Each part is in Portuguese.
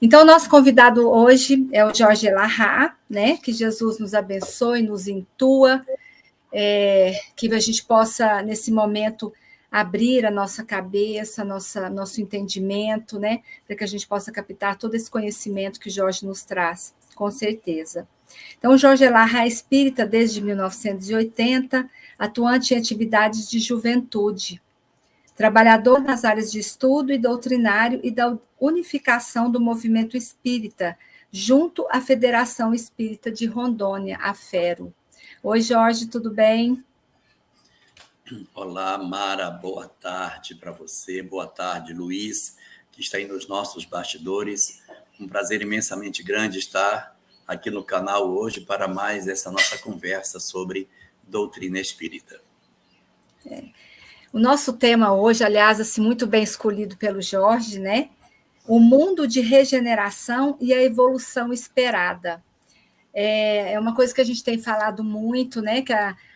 Então, nosso convidado hoje é o Jorge Elahá, né? Que Jesus nos abençoe, nos intua, que a gente possa, nesse momento, abrir a nossa cabeça, nosso entendimento, né? Para que a gente possa captar todo esse conhecimento que o Jorge nos traz, com certeza. Então, o Jorge Elahá é espírita desde 1980, atuante em atividades de juventude, trabalhador nas áreas de estudo e doutrinário e da unificação do movimento espírita, junto à Federação Espírita de Rondônia, a FERO. Oi, Jorge, tudo bem? Olá, Mara, boa tarde para você, boa tarde, Luiz, que está aí nos nossos bastidores. Um prazer imensamente grande estar aqui no canal hoje para mais essa nossa conversa sobre doutrina espírita. O nosso tema hoje, aliás, assim, muito bem escolhido pelo Jorge, né? O mundo de regeneração e a evolução esperada. É uma coisa que a gente tem falado muito, né? Que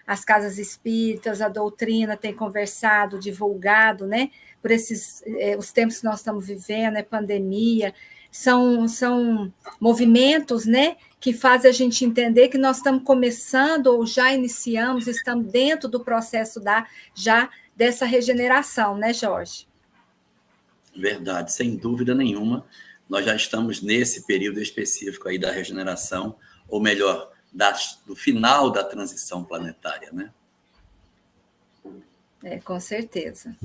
as casas espíritas, a doutrina tem conversado, divulgado, né? Por os tempos que nós estamos vivendo, pandemia, são movimentos, né? Que fazem a gente entender que nós estamos começando ou já iniciamos, estamos dentro do processo já dessa regeneração, né, Jorge? Verdade, sem dúvida nenhuma. Nós já estamos nesse período específico aí da regeneração, ou melhor, do final da transição planetária, né? Com certeza.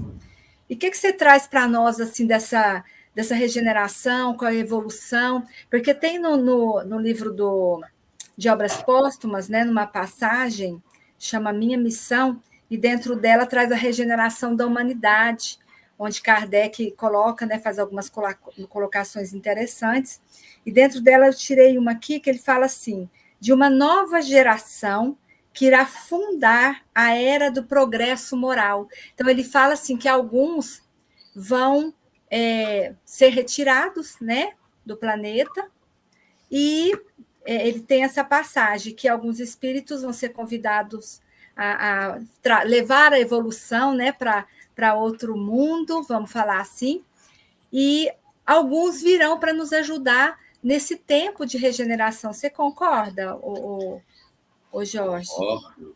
E o que você traz para nós assim dessa regeneração, com a evolução? Porque tem no livro de Obras Póstumas, né, numa passagem, chama Minha Missão, e dentro dela traz a regeneração da humanidade, onde Kardec coloca, né, faz algumas colocações interessantes, e dentro dela eu tirei uma aqui que ele fala assim, de uma nova geração que irá fundar a era do progresso moral. Então, ele fala assim que alguns vão ser retirados, né, do planeta, e ele tem essa passagem que alguns espíritos vão ser convidados a levar a evolução, né, para outro mundo, vamos falar assim, e alguns virão para nos ajudar nesse tempo de regeneração. Você concorda, Jorge?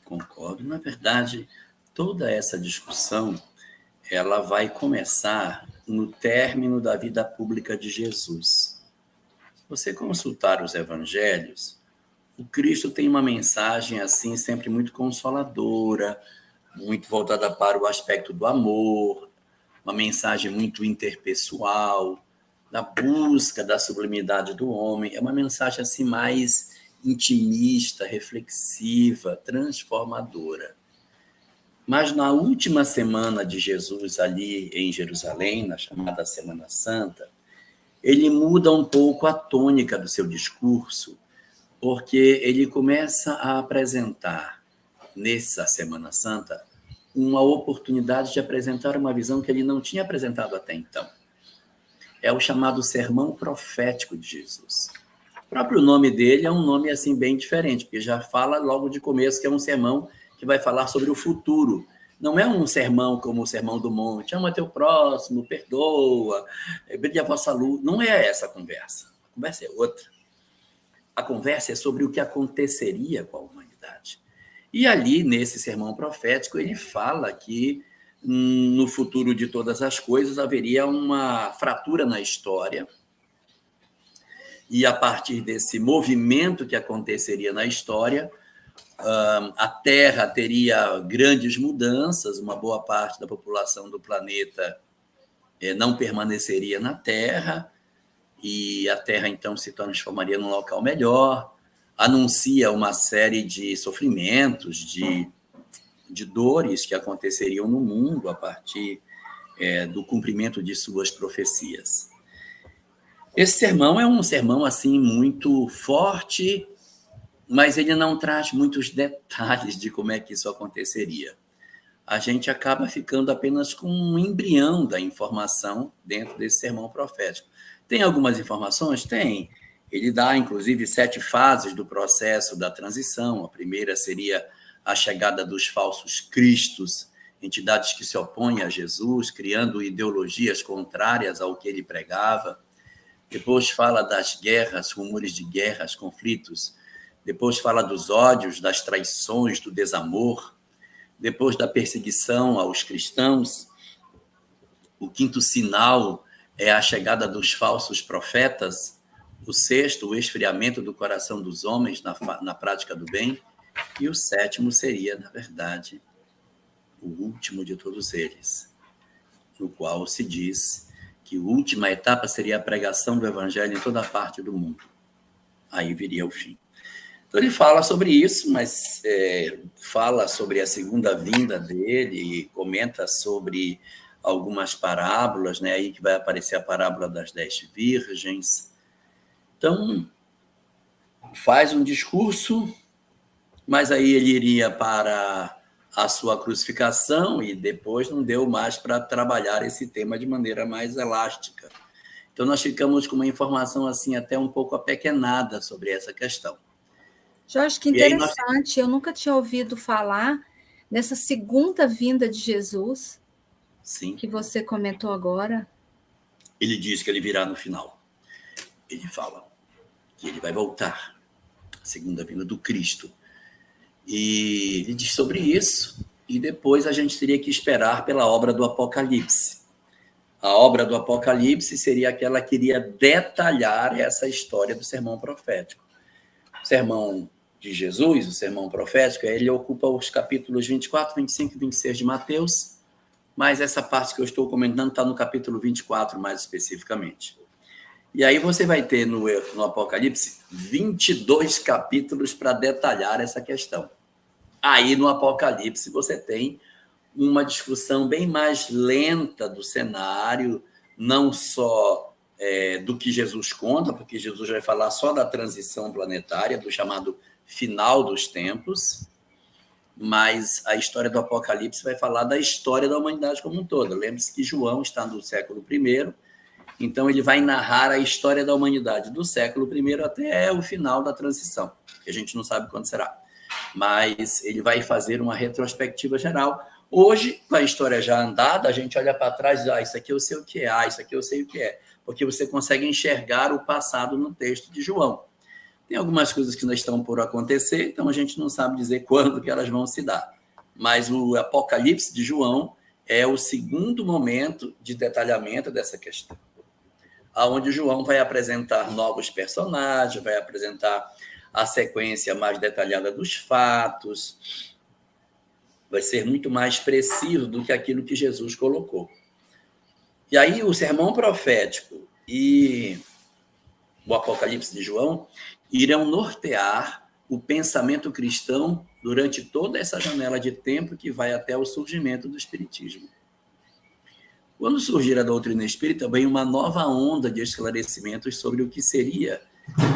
Concordo. Na verdade, toda essa discussão ela vai começar no término da vida pública de Jesus. Se você consultar os evangelhos, o Cristo tem uma mensagem assim sempre muito consoladora, muito voltada para o aspecto do amor, uma mensagem muito interpessoal, da busca da sublimidade do homem. É uma mensagem assim mais intimista, reflexiva, transformadora. Mas na última semana de Jesus ali em Jerusalém, na chamada Semana Santa, ele muda um pouco a tônica do seu discurso, porque ele começa a apresentar, nessa Semana Santa, uma oportunidade de apresentar uma visão que ele não tinha apresentado até então. É o chamado Sermão Profético de Jesus. O próprio nome dele é um nome assim bem diferente, porque já fala logo de começo que é um sermão que vai falar sobre o futuro. Não é um sermão como o Sermão do Monte, ama teu próximo, perdoa, brilha a vossa luz. Não é essa a conversa. A conversa é outra. A conversa é sobre o que aconteceria com a humanidade. E ali, nesse sermão profético, ele fala que no futuro de todas as coisas haveria uma fratura na história, e a partir desse movimento que aconteceria na história, a Terra teria grandes mudanças, uma boa parte da população do planeta não permaneceria na Terra, e a Terra, então, se transformaria num local melhor, anuncia uma série de sofrimentos, de dores que aconteceriam no mundo a partir do cumprimento de suas profecias. Esse sermão é um sermão assim muito forte, mas ele não traz muitos detalhes de como é que isso aconteceria. A gente acaba ficando apenas com um embrião da informação dentro desse sermão profético. Tem algumas informações? Tem. Ele dá, inclusive, 7 fases do processo da transição. A primeira seria a chegada dos falsos cristos, entidades que se opõem a Jesus, criando ideologias contrárias ao que ele pregava. depois fala das guerras, rumores de guerras, conflitos, depois fala dos ódios, das traições, do desamor, depois da perseguição aos cristãos. O quinto sinal é a chegada dos falsos profetas. O sexto, o esfriamento do coração dos homens na prática do bem. E o sétimo seria, na verdade, o último de todos eles, no qual se diz que a última etapa seria a pregação do evangelho em toda parte do mundo. Aí viria o fim. Então ele fala sobre isso, mas fala sobre a segunda vinda dele, comenta sobre algumas parábolas, né? Aí que vai aparecer a parábola das 10 virgens. Então, faz um discurso, mas aí ele iria para a sua crucificação e depois não deu mais para trabalhar esse tema de maneira mais elástica. Então, nós ficamos com uma informação assim até um pouco apequenada sobre essa questão. Jorge, que interessante. Eu nunca tinha ouvido falar nessa segunda vinda de Jesus. Sim. Que você comentou agora. Ele diz que ele virá no final. Ele fala que ele vai voltar, a segunda vinda do Cristo. E ele diz sobre isso, e depois a gente teria que esperar pela obra do Apocalipse. A obra do Apocalipse seria aquela que iria detalhar essa história do sermão profético. O sermão de Jesus, o sermão profético, ele ocupa os capítulos 24, 25 e 26 de Mateus, mas essa parte que eu estou comentando está no capítulo 24, mais especificamente. E aí você vai ter no Apocalipse 22 capítulos para detalhar essa questão. Aí no Apocalipse você tem uma discussão bem mais lenta do cenário, não só do que Jesus conta, porque Jesus vai falar só da transição planetária, do chamado final dos tempos, mas a história do Apocalipse vai falar da história da humanidade como um todo. Lembre-se que João está no século I, então ele vai narrar a história da humanidade do século I até o final da transição, que a gente não sabe quando será. Mas ele vai fazer uma retrospectiva geral. Hoje, com a história já andada, a gente olha para trás e diz, isso aqui eu sei o que é, isso aqui eu sei o que é, porque você consegue enxergar o passado no texto de João. Tem algumas coisas que ainda estão por acontecer, então a gente não sabe dizer quando que elas vão se dar. Mas o Apocalipse de João é o segundo momento de detalhamento dessa questão, onde João vai apresentar novos personagens, vai apresentar a sequência mais detalhada dos fatos, vai ser muito mais preciso do que aquilo que Jesus colocou. E aí o sermão profético e o Apocalipse de João irão nortear o pensamento cristão durante toda essa janela de tempo que vai até o surgimento do Espiritismo. Quando surgir a doutrina espírita, vem uma nova onda de esclarecimentos sobre o que seria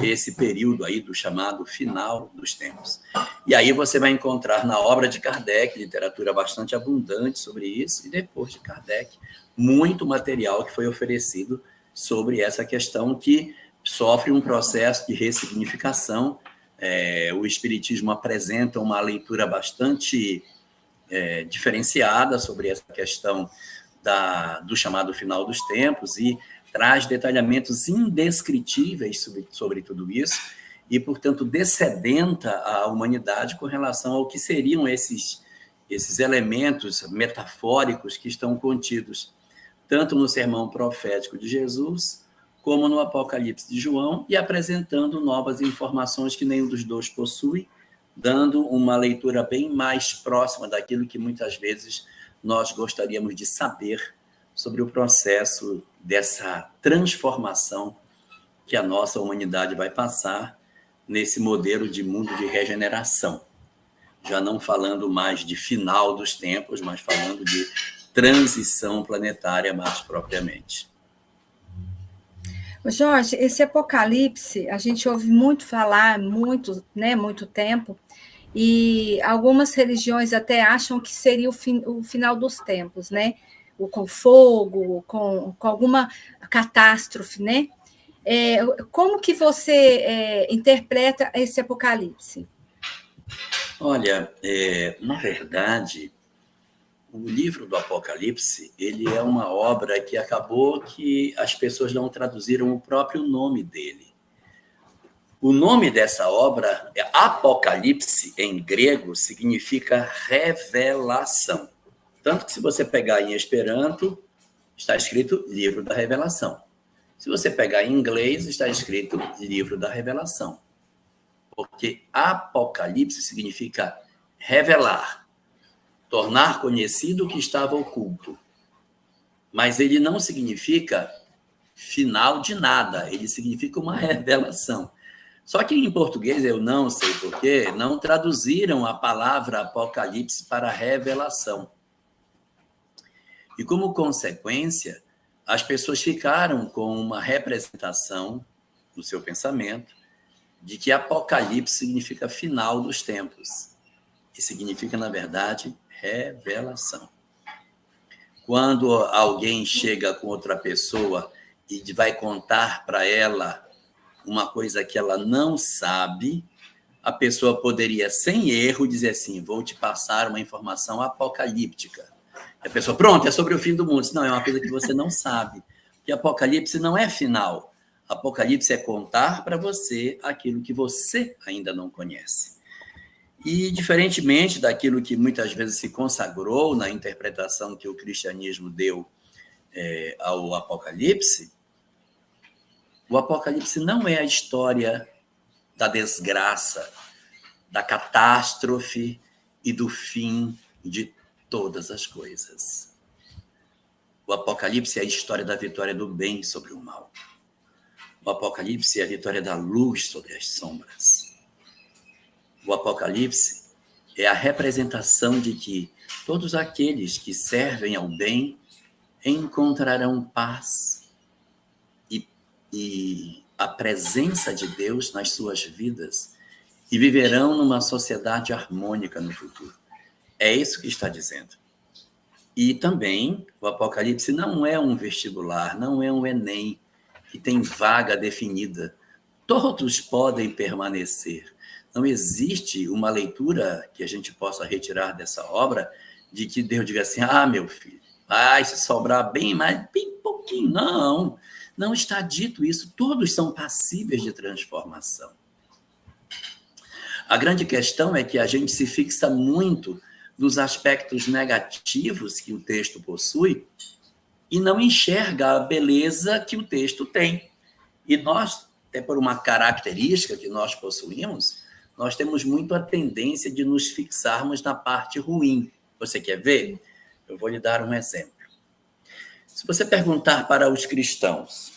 esse período aí do chamado final dos tempos. E aí você vai encontrar na obra de Kardec, literatura bastante abundante sobre isso, e depois de Kardec, muito material que foi oferecido sobre essa questão que sofre um processo de ressignificação. O Espiritismo apresenta uma leitura bastante diferenciada sobre essa questão do chamado final dos tempos e traz detalhamentos indescritíveis sobre tudo isso e, portanto, descedenta a humanidade com relação ao que seriam esses elementos metafóricos que estão contidos tanto no sermão profético de Jesus como no Apocalipse de João, e apresentando novas informações que nenhum dos dois possui, dando uma leitura bem mais próxima daquilo que muitas vezes nós gostaríamos de saber sobre o processo dessa transformação que a nossa humanidade vai passar nesse modelo de mundo de regeneração. Já não falando mais de final dos tempos, mas falando de transição planetária mais propriamente. Jorge, esse Apocalipse, a gente ouve muito falar, muito tempo, e algumas religiões até acham que seria o final dos tempos, né? Com fogo, com alguma catástrofe, né? Como que você interpreta esse Apocalipse? Olha, na verdade, o livro do Apocalipse, ele é uma obra que acabou que as pessoas não traduziram o próprio nome dele. O nome dessa obra, Apocalipse, em grego, significa revelação. Tanto que se você pegar em Esperanto, está escrito Livro da Revelação. Se você pegar em inglês, está escrito Livro da Revelação. Porque Apocalipse significa revelar, tornar conhecido o que estava oculto. Mas ele não significa final de nada, ele significa uma revelação. Só que em português, eu não sei porquê, não traduziram a palavra Apocalipse para revelação. E como consequência, as pessoas ficaram com uma representação no seu pensamento de que Apocalipse significa final dos tempos. E significa, na verdade, revelação. Quando alguém chega com outra pessoa e vai contar para ela uma coisa que ela não sabe, a pessoa poderia, sem erro, dizer assim, vou te passar uma informação apocalíptica. E a pessoa, pronto, é sobre o fim do mundo. Não, é uma coisa que você não sabe. Porque Apocalipse não é final. Apocalipse é contar para você aquilo que você ainda não conhece. E, diferentemente daquilo que muitas vezes se consagrou na interpretação que o cristianismo deu ao Apocalipse, o Apocalipse não é a história da desgraça, da catástrofe e do fim de todas as coisas. O Apocalipse é a história da vitória do bem sobre o mal. O Apocalipse é a vitória da luz sobre as sombras. O Apocalipse é a representação de que todos aqueles que servem ao bem encontrarão paz e a presença de Deus nas suas vidas e viverão numa sociedade harmônica no futuro. É isso que está dizendo. E também o Apocalipse não é um vestibular, não é um Enem, que tem vaga definida. Todos podem permanecer. Não existe uma leitura que a gente possa retirar dessa obra de que Deus diga assim, meu filho, vai se sobrar bem mais, bem pouquinho. Não, não está dito isso. Todos são passíveis de transformação. A grande questão é que a gente se fixa muito nos aspectos negativos que o texto possui e não enxerga a beleza que o texto tem. E nós, até por uma característica que nós possuímos, nós temos muito a tendência de nos fixarmos na parte ruim. Você quer ver? Eu vou lhe dar um exemplo. Se você perguntar para os cristãos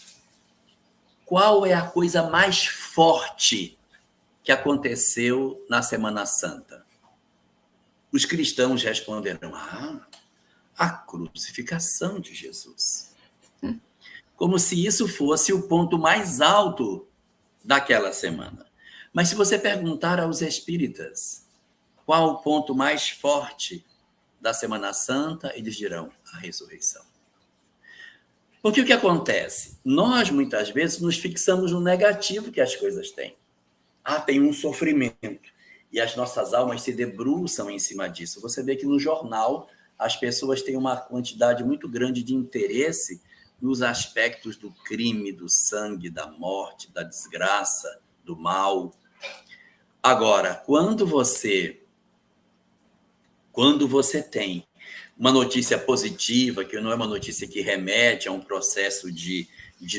qual é a coisa mais forte que aconteceu na Semana Santa, os cristãos responderão, a crucificação de Jesus. Como se isso fosse o ponto mais alto daquela semana. Mas se você perguntar aos espíritas qual o ponto mais forte da Semana Santa, eles dirão a ressurreição. Porque o que acontece? Nós, muitas vezes, nos fixamos no negativo que as coisas têm. Tem um sofrimento. E as nossas almas se debruçam em cima disso. Você vê que no jornal as pessoas têm uma quantidade muito grande de interesse nos aspectos do crime, do sangue, da morte, da desgraça, do mal. Agora, quando você tem uma notícia positiva, que não é uma notícia que remete a um processo de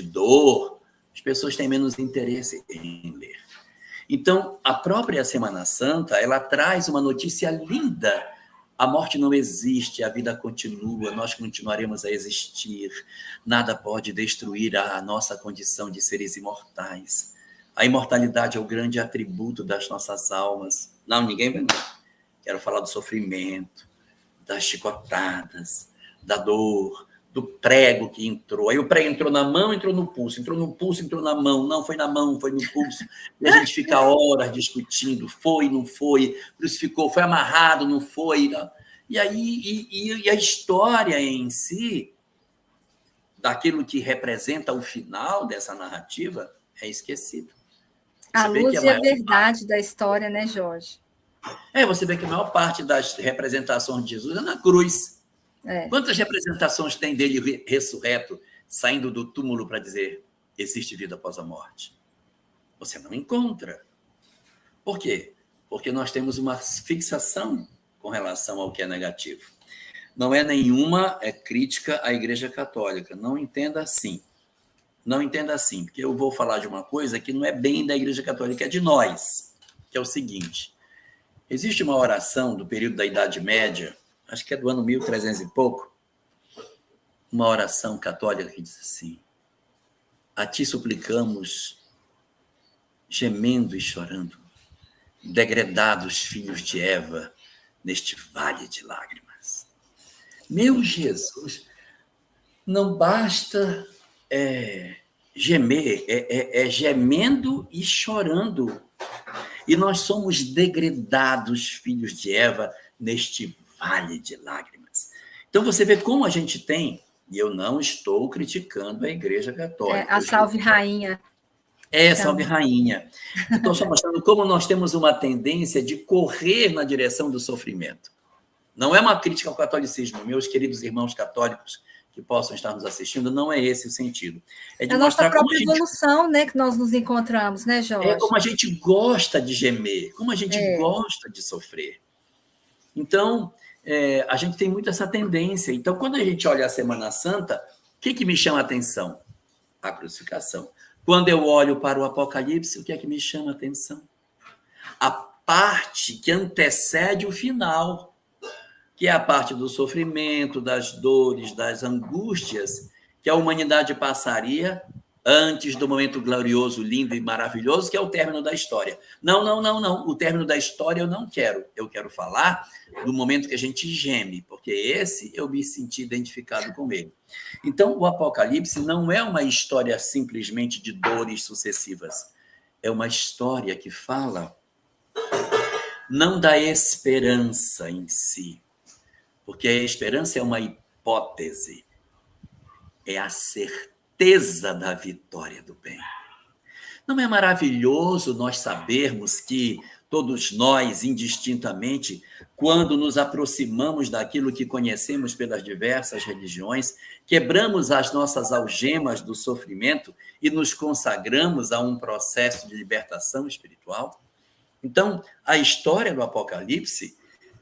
dor, as pessoas têm menos interesse em ler. Então, a própria Semana Santa, ela traz uma notícia linda. A morte não existe, a vida continua, nós continuaremos a existir. Nada pode destruir a nossa condição de seres imortais. A imortalidade é o grande atributo das nossas almas. Não, ninguém vai não. Quero falar do sofrimento, das chicotadas, da dor, do prego que entrou. Aí o prego entrou na mão, entrou no pulso, entrou na mão. Não foi na mão, foi no pulso. E a gente fica horas discutindo, foi, não foi, crucificou, foi amarrado, não foi. E aí a história em si, daquilo que representa o final dessa narrativa, é esquecido. A luz e a verdade da história, né, Jorge? Você vê que a maior parte das representações de Jesus é na cruz. Quantas representações tem dele ressurreto, saindo do túmulo para dizer existe vida após a morte? Você não encontra. Por quê? Porque nós temos uma fixação com relação ao que é negativo. Não é nenhuma crítica à Igreja Católica. Não entenda assim. Não entenda assim, porque eu vou falar de uma coisa que não é bem da Igreja Católica, é de nós, que é o seguinte. Existe uma oração do período da Idade Média, acho que é do ano 1300 e pouco, uma oração católica que diz assim: a ti suplicamos, gemendo e chorando, degredados filhos de Eva, neste vale de lágrimas. Meu Jesus, não basta gemer, gemendo e chorando. E nós somos degredados filhos de Eva neste vale de lágrimas. Então você vê como a gente tem, e eu não estou criticando a Igreja Católica. A Salve Rainha. Salve Rainha. Estou só mostrando como nós temos uma tendência de correr na direção do sofrimento. Não é uma crítica ao catolicismo, meus queridos irmãos católicos que possam estar nos assistindo, não é esse o sentido. É de mostrar nossa própria evolução, né, que nós nos encontramos, né, Jorge? É como a gente gosta de gemer, como a gente gosta de sofrer. Então, a gente tem muito essa tendência. Então, quando a gente olha a Semana Santa, o que me chama a atenção? A crucificação. Quando eu olho para o Apocalipse, o que é que me chama a atenção? A parte que antecede o final, que é a parte do sofrimento, das dores, das angústias, que a humanidade passaria antes do momento glorioso, lindo e maravilhoso, que é o término da história. Não. O término da história eu não quero. Eu quero falar do momento que a gente geme, porque esse eu me senti identificado com ele. Então, o Apocalipse não é uma história simplesmente de dores sucessivas. É uma história que fala não da esperança em si, porque a esperança é uma hipótese, é a certeza da vitória do bem. Não é maravilhoso nós sabermos que todos nós, indistintamente, quando nos aproximamos daquilo que conhecemos pelas diversas religiões, quebramos as nossas algemas do sofrimento e nos consagramos a um processo de libertação espiritual? Então, a história do Apocalipse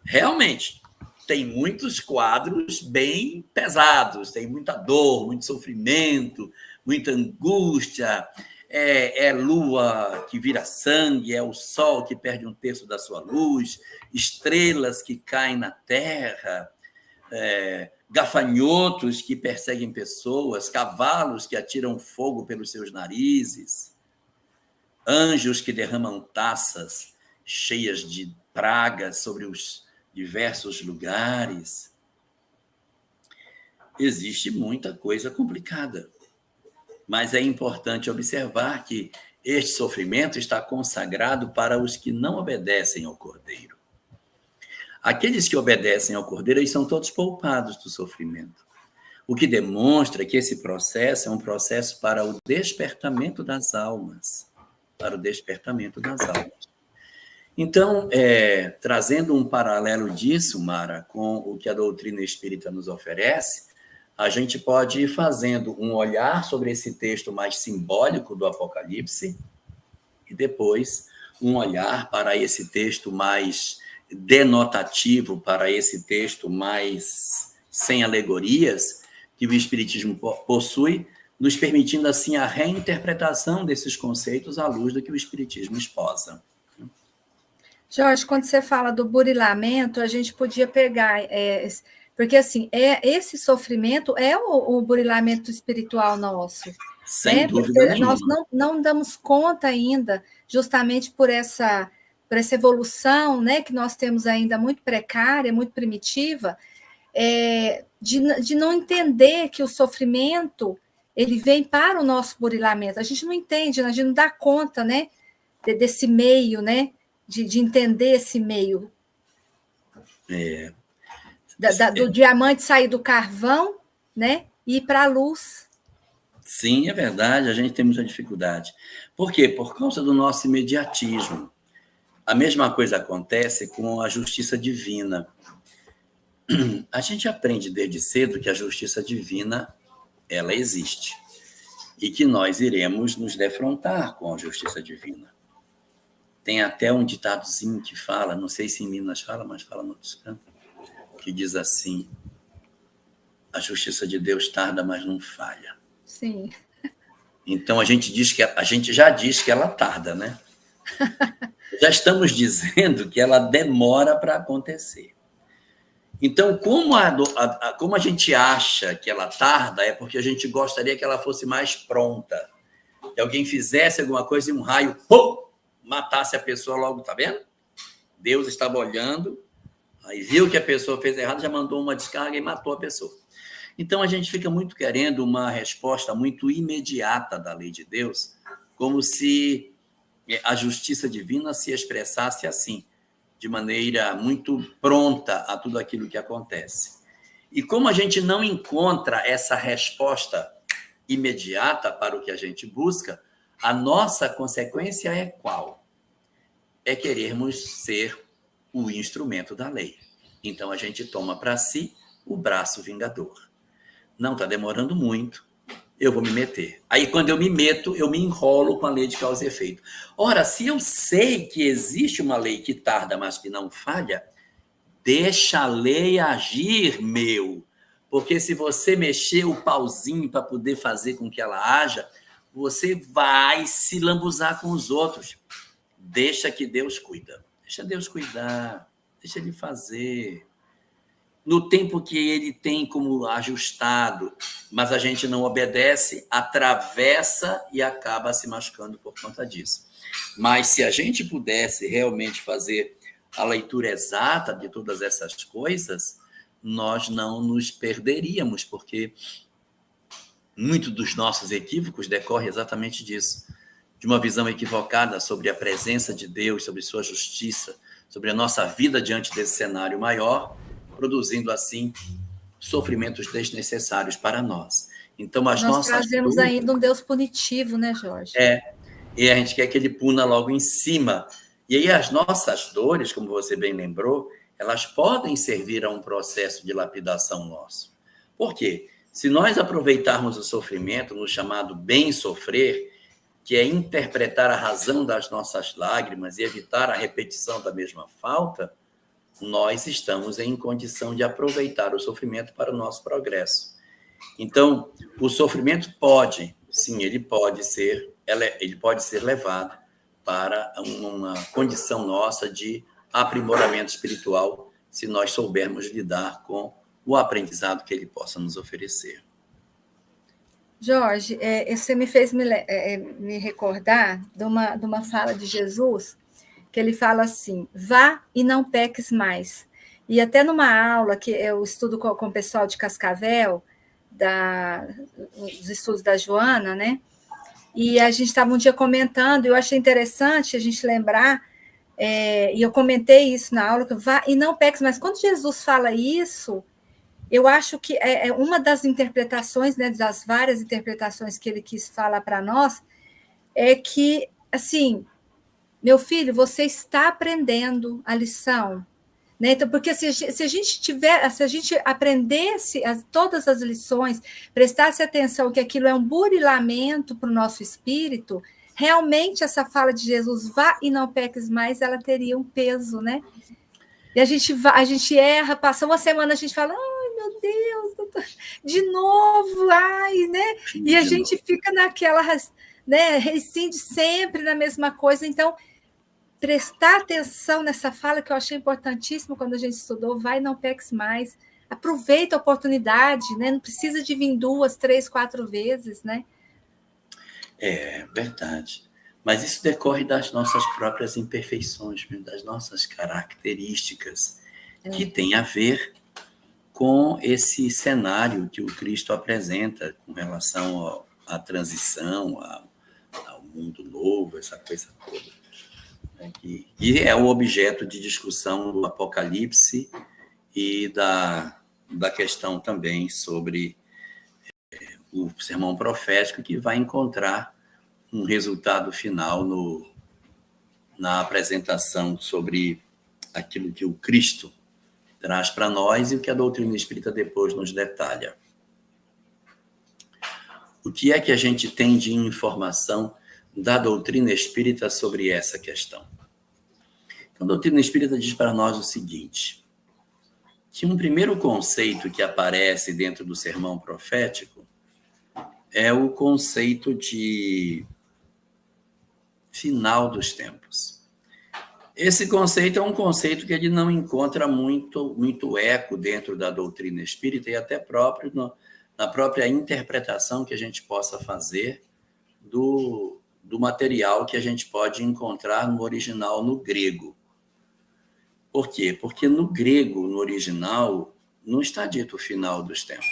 realmente tem muitos quadros bem pesados, tem muita dor, muito sofrimento, muita angústia, é lua que vira sangue, é o sol que perde um terço da sua luz, estrelas que caem na terra, gafanhotos que perseguem pessoas, cavalos que atiram fogo pelos seus narizes, anjos que derramam taças cheias de pragas sobre os diversos lugares. Existe muita coisa complicada, mas é importante observar que este sofrimento está consagrado para os que não obedecem ao Cordeiro. Aqueles que obedecem ao Cordeiro, eles são todos poupados do sofrimento, o que demonstra que esse processo é um processo para o despertamento das almas, Então, trazendo um paralelo disso, Mara, com o que a doutrina espírita nos oferece, a gente pode ir fazendo um olhar sobre esse texto mais simbólico do Apocalipse e depois um olhar para esse texto mais denotativo, para esse texto mais sem alegorias que o Espiritismo possui, nos permitindo, assim, a reinterpretação desses conceitos à luz do que o Espiritismo esposa. Jorge, quando você fala do burilamento, a gente podia pegar... porque, assim, esse sofrimento é o burilamento espiritual nosso. Sem dúvida nenhuma. Nós não damos conta ainda, justamente por essa evolução, né, que nós temos ainda muito precária, muito primitiva, de não entender que o sofrimento ele vem para o nosso burilamento. A gente não entende, a gente não dá conta, né, desse meio, né, de entender esse meio. Do diamante sair do carvão, né, e ir para a luz. Sim, é verdade, a gente tem muita dificuldade. Por quê? Por causa do nosso imediatismo. A mesma coisa acontece com a justiça divina. a gente aprende desde cedo que a justiça divina, ela existe. E que nós iremos nos defrontar com a justiça divina. Tem até um ditadozinho que fala, não sei se em Minas fala, mas fala no outros cantos, que diz assim: a justiça de Deus tarda, mas não falha. Sim. Então a gente já diz que ela tarda, né? Já estamos dizendo que ela demora para acontecer. Então, como a gente acha que ela tarda, é porque a gente gostaria que ela fosse mais pronta. Que alguém fizesse alguma coisa e um raio, pum, matasse a pessoa logo, tá vendo? Deus estava olhando, aí viu que a pessoa fez errado, já mandou uma descarga e matou a pessoa. Então, a gente fica muito querendo uma resposta muito imediata da lei de Deus, como se a justiça divina se expressasse assim, de maneira muito pronta a tudo aquilo que acontece. E como a gente não encontra essa resposta imediata para o que a gente busca, a nossa consequência é qual? É querermos ser o instrumento da lei. Então, a gente toma para si o braço vingador. Não está demorando muito, eu vou me meter. Aí, quando eu me meto, eu me enrolo com a lei de causa e efeito. Ora, se eu sei que existe uma lei que tarda, mas que não falha, deixa a lei agir, meu. Porque se você mexer o pauzinho para poder fazer com que ela haja, você vai se lambuzar com os outros. Deixa que Deus cuida. Deixa Deus cuidar. Deixa Ele fazer. No tempo que Ele tem como ajustado, mas a gente não obedece, atravessa e acaba se machucando por conta disso. Mas se a gente pudesse realmente fazer a leitura exata de todas essas coisas, nós não nos perderíamos, porque muito dos nossos equívocos decorre exatamente disso, de uma visão equivocada sobre a presença de Deus, sobre sua justiça, sobre a nossa vida diante desse cenário maior, produzindo assim sofrimentos desnecessários para nós. Então, Nós trazemos ainda um Deus punitivo, né, Jorge? E a gente quer que ele puna logo em cima. E aí as nossas dores, como você bem lembrou, elas podem servir a um processo de lapidação nosso. Por quê? Se nós aproveitarmos o sofrimento no chamado bem sofrer, que é interpretar a razão das nossas lágrimas e evitar a repetição da mesma falta, nós estamos em condição de aproveitar o sofrimento para o nosso progresso. Então, o sofrimento pode, sim, ele pode ser levado para uma condição nossa de aprimoramento espiritual, se nós soubermos lidar com o aprendizado que ele possa nos oferecer. Jorge, você me fez me recordar de uma fala de Jesus, que ele fala assim: vá e não peques mais. E até numa aula que eu estudo com o pessoal de Cascavel, os estudos da Joana, né? E a gente estava um dia comentando, e eu achei interessante a gente lembrar, e eu comentei isso na aula, que vá e não peques, mas quando Jesus fala isso, eu acho que é uma das interpretações, né, das várias interpretações que ele quis falar para nós, é que, assim, meu filho, você está aprendendo a lição, né? Então, porque se a gente aprendesse todas as lições, prestasse atenção que aquilo é um burilamento para o nosso espírito, realmente essa fala de Jesus, vá e não peques mais, ela teria um peso, né? E a gente erra, passa uma semana, a gente fala, ai, meu Deus, de novo, ai, né? E a gente fica naquela, né, rescinde sempre na mesma coisa. Então, prestar atenção nessa fala, que eu achei importantíssimo quando a gente estudou, vai, não peques mais. Aproveita a oportunidade, né? Não precisa de vir 2, 3, 4 vezes, né? É verdade. Mas isso decorre das nossas próprias imperfeições, das nossas características, que tem a ver com esse cenário que o Cristo apresenta com relação à transição, ao mundo novo, essa coisa toda. E é o objeto de discussão do Apocalipse e da questão também sobre o sermão profético, que vai encontrar um resultado final na apresentação sobre aquilo que o Cristo traz para nós e o que a doutrina espírita depois nos detalha. O que é que a gente tem de informação da doutrina espírita sobre essa questão? Então, a doutrina espírita diz para nós o seguinte, que um primeiro conceito que aparece dentro do sermão profético é o conceito de final dos tempos. Esse conceito é um conceito que ele não encontra muito eco dentro da doutrina espírita e até na própria interpretação que a gente possa fazer do material que a gente pode encontrar no original, no grego. Por quê? Porque no grego, no original, não está dito o final dos tempos.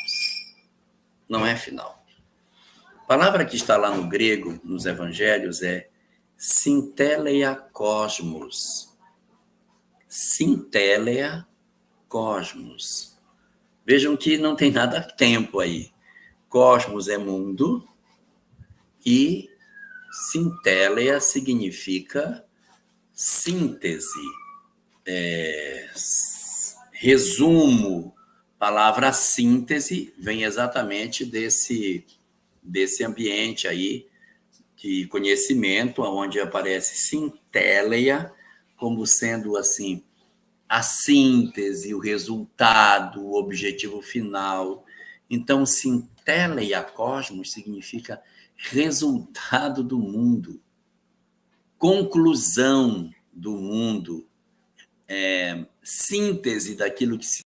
Não é final. A palavra que está lá no grego, nos evangelhos, é Synteleia Cosmos. Synteleia Cosmos. Vejam que não tem nada tempo aí. Cosmos é mundo e Synteleia significa síntese, resumo. A palavra síntese vem exatamente desse ambiente aí de conhecimento, onde aparece Synteleia como sendo assim a síntese, o resultado, o objetivo final. Então, Synteleia Cosmos significa resultado do mundo, conclusão do mundo, síntese daquilo que se...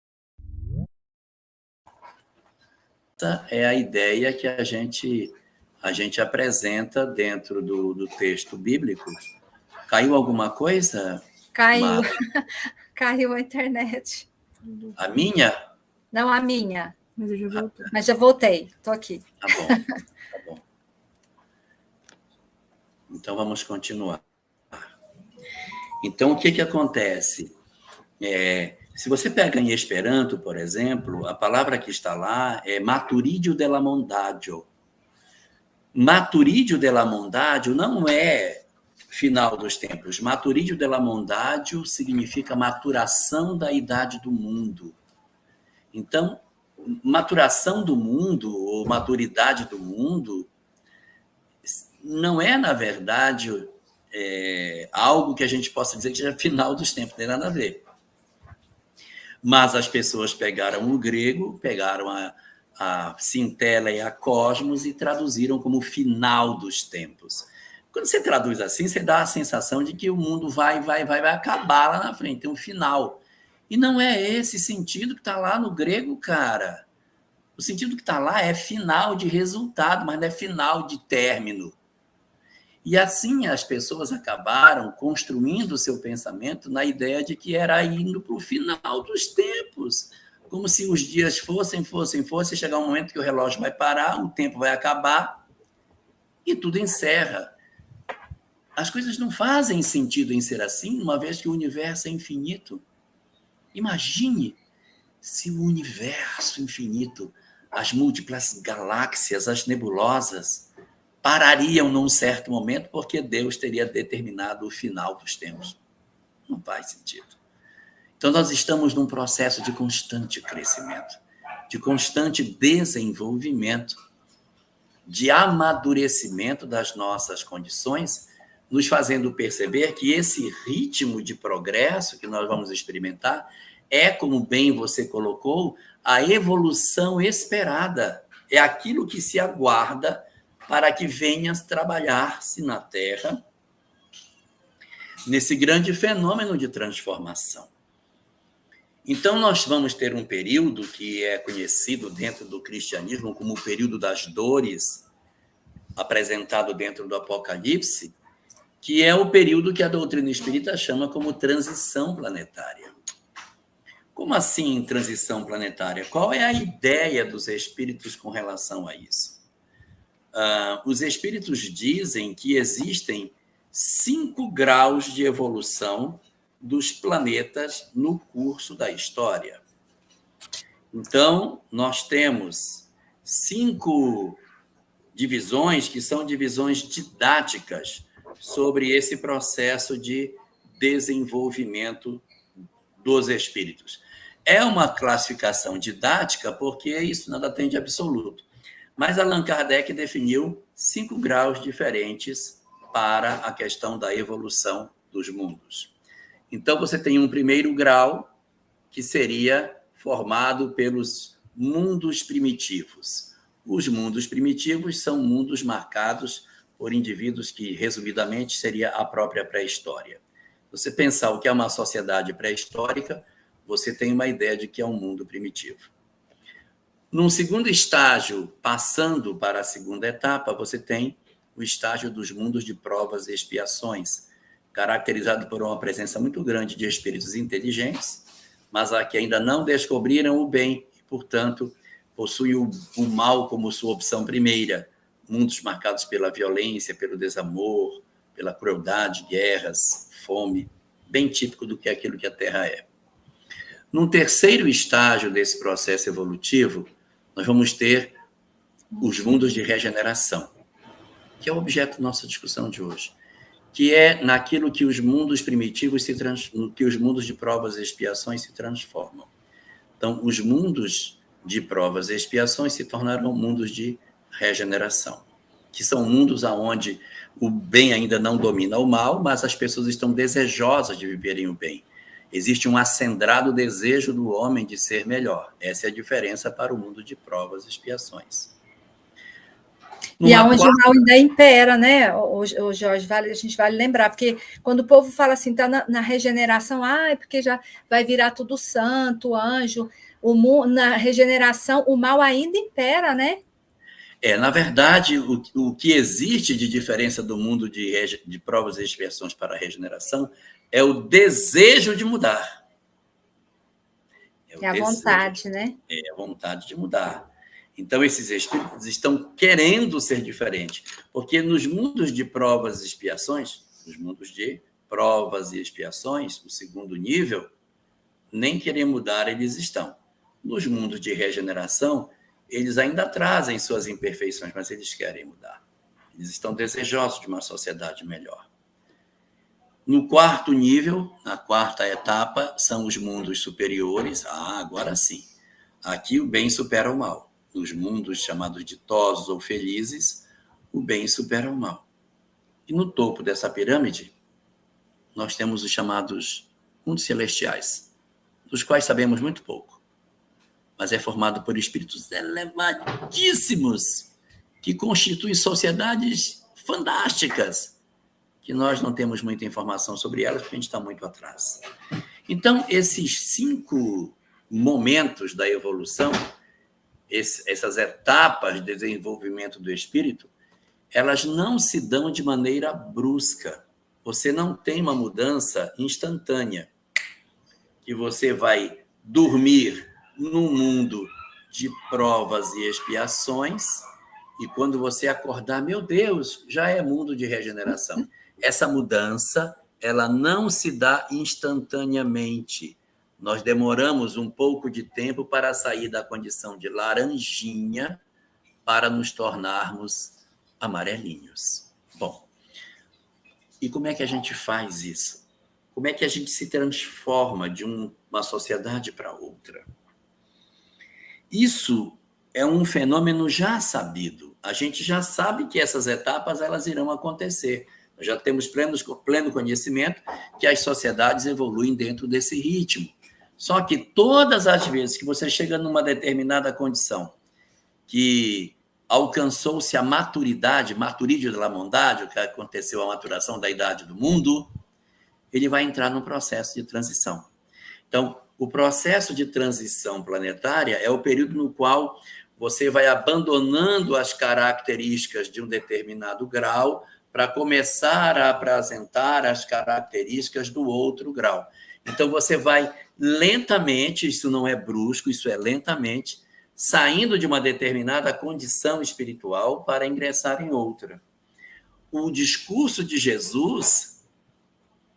Essa é a ideia que a gente apresenta dentro do texto bíblico. Caiu alguma coisa? Caiu. Caiu a internet. A minha? Não, a minha. Mas eu já voltei. Mas já voltei, estou aqui. Tá bom, tá bom. Então, vamos continuar. Então, o que acontece? Se você pega em Esperanto, por exemplo, a palavra que está lá é maturidio de la mondadio. Maturidio de la mondadio não é final dos tempos. Maturidio de la mondadio significa maturação da idade do mundo. Então, maturação do mundo, ou maturidade do mundo, não é, na verdade, algo que a gente possa dizer que seja final dos tempos, não tem nada a ver. Mas as pessoas pegaram o grego, pegaram a Synteleia e a Cosmos e traduziram como final dos tempos. Quando você traduz assim, você dá a sensação de que o mundo vai acabar lá na frente, tem um final. E não é esse sentido que está lá no grego, cara. O sentido que está lá é final de resultado, mas não é final de término. E assim as pessoas acabaram construindo o seu pensamento na ideia de que era indo para o final dos tempos. Como se os dias fossem, chegar um momento que o relógio vai parar, o tempo vai acabar e tudo encerra. As coisas não fazem sentido em ser assim, uma vez que o universo é infinito. Imagine se o universo infinito, as múltiplas galáxias, as nebulosas, parariam num certo momento porque Deus teria determinado o final dos tempos. Não faz sentido. Então, nós estamos num processo de constante crescimento, de constante desenvolvimento, de amadurecimento das nossas condições, nos fazendo perceber que esse ritmo de progresso que nós vamos experimentar é, como bem você colocou, a evolução esperada. É aquilo que se aguarda para que venhas trabalhar-se na Terra nesse grande fenômeno de transformação. Então, nós vamos ter um período que é conhecido dentro do cristianismo como o período das dores, apresentado dentro do Apocalipse, que é o período que a doutrina espírita chama como transição planetária. Como assim transição planetária? Qual é a ideia dos espíritos com relação a isso? Os espíritos dizem que existem 5 graus de evolução dos planetas no curso da história. Então, nós temos 5 divisões que são divisões didáticas sobre esse processo de desenvolvimento dos espíritos. É uma classificação didática porque isso nada tem de absoluto. Mas Allan Kardec definiu 5 graus diferentes para a questão da evolução dos mundos. Então, você tem um primeiro grau, que seria formado pelos mundos primitivos. Os mundos primitivos são mundos marcados por indivíduos que, resumidamente, seria a própria pré-história. Você pensar o que é uma sociedade pré-histórica, você tem uma ideia de que é um mundo primitivo. Num segundo estágio, passando para a segunda etapa, você tem o estágio dos mundos de provas e expiações, caracterizado por uma presença muito grande de espíritos inteligentes, mas que ainda não descobriram o bem e, portanto, possuem o mal como sua opção primeira. Mundos marcados pela violência, pelo desamor, pela crueldade, guerras, fome, bem típico do que é aquilo que a Terra é. Num terceiro estágio desse processo evolutivo, nós vamos ter os mundos de regeneração, que é o objeto da nossa discussão de hoje, que é naquilo que os mundos primitivos que os mundos de provas e expiações se transformam. Então, os mundos de provas e expiações se tornarão mundos de regeneração, que são mundos onde o bem ainda não domina o mal, mas as pessoas estão desejosas de viverem o bem. Existe um acendrado desejo do homem de ser melhor. Essa é a diferença para o mundo de provas e expiações. E aonde o mal ainda impera, né, o Jorge, a gente vale lembrar, porque quando o povo fala assim, está na regeneração, é porque já vai virar tudo santo, anjo, na regeneração o mal ainda impera, né? Na verdade, o que existe de diferença do mundo de provas e expiações para a regeneração é o desejo de mudar. É a vontade, né? É a vontade de mudar. Então, esses espíritos estão querendo ser diferentes, porque nos mundos de provas e expiações, o segundo nível, nem querer mudar eles estão. Nos mundos de regeneração, eles ainda trazem suas imperfeições, mas eles querem mudar. Eles estão desejosos de uma sociedade melhor. No quarto nível, na quarta etapa, são os mundos superiores. Agora sim. Aqui o bem supera o mal. Nos mundos chamados ditosos ou felizes, o bem supera o mal. E no topo dessa pirâmide, nós temos os chamados mundos celestiais, dos quais sabemos muito pouco, mas é formado por espíritos elevadíssimos, que constituem sociedades fantásticas, que nós não temos muita informação sobre elas, porque a gente está muito atrás. Então, esses 5 momentos da evolução, essas etapas de desenvolvimento do espírito, elas não se dão de maneira brusca. Você não tem uma mudança instantânea, que você vai dormir num mundo de provas e expiações, e quando você acordar, meu Deus, já é mundo de regeneração. Essa mudança, ela não se dá instantaneamente. Nós demoramos um pouco de tempo para sair da condição de laranjinha para nos tornarmos amarelinhos. Bom, e como é que a gente faz isso? Como é que a gente se transforma de uma sociedade para outra? Isso é um fenômeno já sabido. A gente já sabe que essas etapas elas irão acontecer. Nós já temos pleno conhecimento que as sociedades evoluem dentro desse ritmo. Só que todas as vezes que você chega numa determinada condição que alcançou-se a maturidade, maturídio da bondade, o que aconteceu a maturação da idade do mundo, ele vai entrar num processo de transição. Então, o processo de transição planetária é o período no qual você vai abandonando as características de um determinado grau para começar a apresentar as características do outro grau. Então, você vai lentamente, isso não é brusco, isso é lentamente, saindo de uma determinada condição espiritual para ingressar em outra. O discurso de Jesus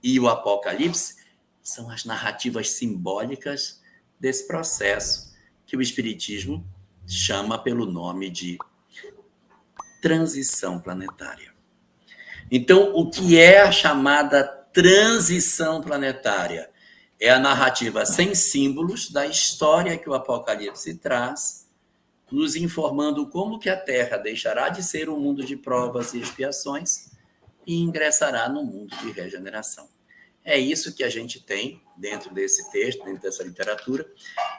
e o Apocalipse são as narrativas simbólicas desse processo que o Espiritismo chama pelo nome de transição planetária. Então, o que é a chamada transição planetária? É a narrativa sem símbolos da história que o Apocalipse traz, nos informando como que a Terra deixará de ser um mundo de provas e expiações e ingressará no mundo de regeneração. É isso que a gente tem dentro desse texto, dentro dessa literatura,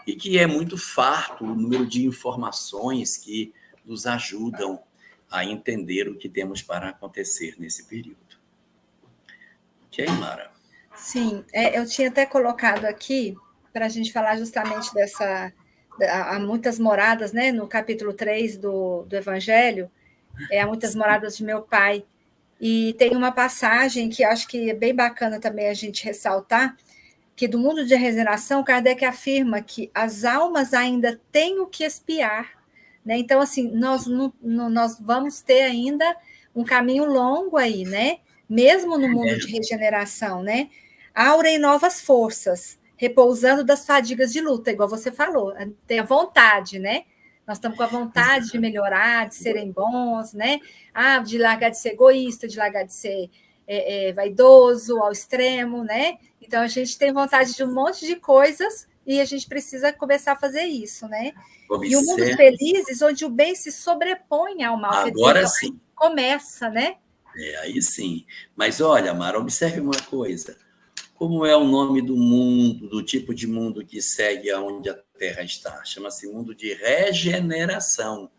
e que é muito farto o número de informações que nos ajudam a entender o que temos para acontecer nesse período. Ok, Mara? Sim, eu tinha até colocado aqui para a gente falar justamente dessa. Há muitas moradas, né? No capítulo 3 do Evangelho, há muitas moradas de meu pai. E tem uma passagem que acho que é bem bacana também a gente ressaltar, que do mundo de regeneração, Kardec afirma que as almas ainda têm o que expiar. Né? Então, assim, nós vamos ter ainda um caminho longo aí, né? Mesmo no mundo de regeneração, né? Aurem novas forças, repousando das fadigas de luta, igual você falou, tem a vontade, né? Nós estamos com a vontade de melhorar, de serem bons, né? De largar de ser egoísta, de largar de ser vaidoso ao extremo, né? Então, a gente tem vontade de um monte de coisas e a gente precisa começar a fazer isso, né? E o mundo felizes, onde o bem se sobrepõe ao mal. Agora quer dizer, sim. Começa, né? Aí sim. Mas olha, Mara, observe uma coisa. Como é o nome do mundo, do tipo de mundo que segue aonde a Terra está? Chama-se mundo de regeneração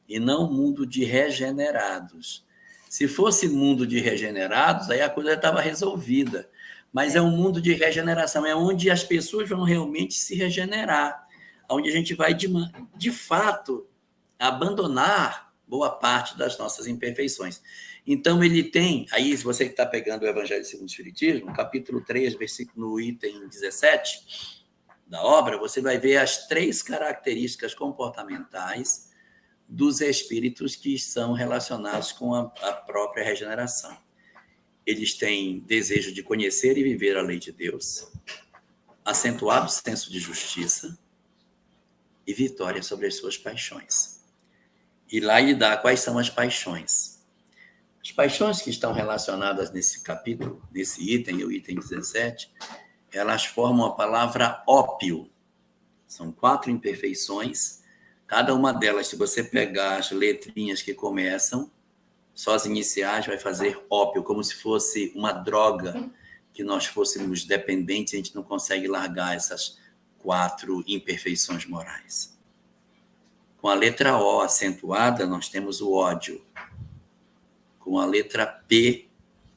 e não mundo de regenerados. Se fosse mundo de regenerados, aí a coisa estava resolvida. Mas é um mundo de regeneração, é onde as pessoas vão realmente se regenerar, onde a gente vai, de fato, abandonar boa parte das nossas imperfeições. Então, ele tem, aí, se você que está pegando o Evangelho segundo o Espiritismo, capítulo 3, versículo no item 17 da obra, você vai ver as 3 características comportamentais dos espíritos que são relacionados com a própria regeneração. Eles têm desejo de conhecer e viver a lei de Deus, acentuado senso de justiça e vitória sobre as suas paixões. E lá ele dá quais são as paixões. As paixões que estão relacionadas nesse capítulo, nesse item, o item 17, elas formam a palavra ópio. São 4 imperfeições. Cada uma delas, se você pegar as letrinhas que começam, só as iniciais, vai fazer ópio, como se fosse uma droga, que nós fôssemos dependentes, a gente não consegue largar essas 4 imperfeições morais. Com a letra O acentuada, nós temos o ódio. Com a letra P,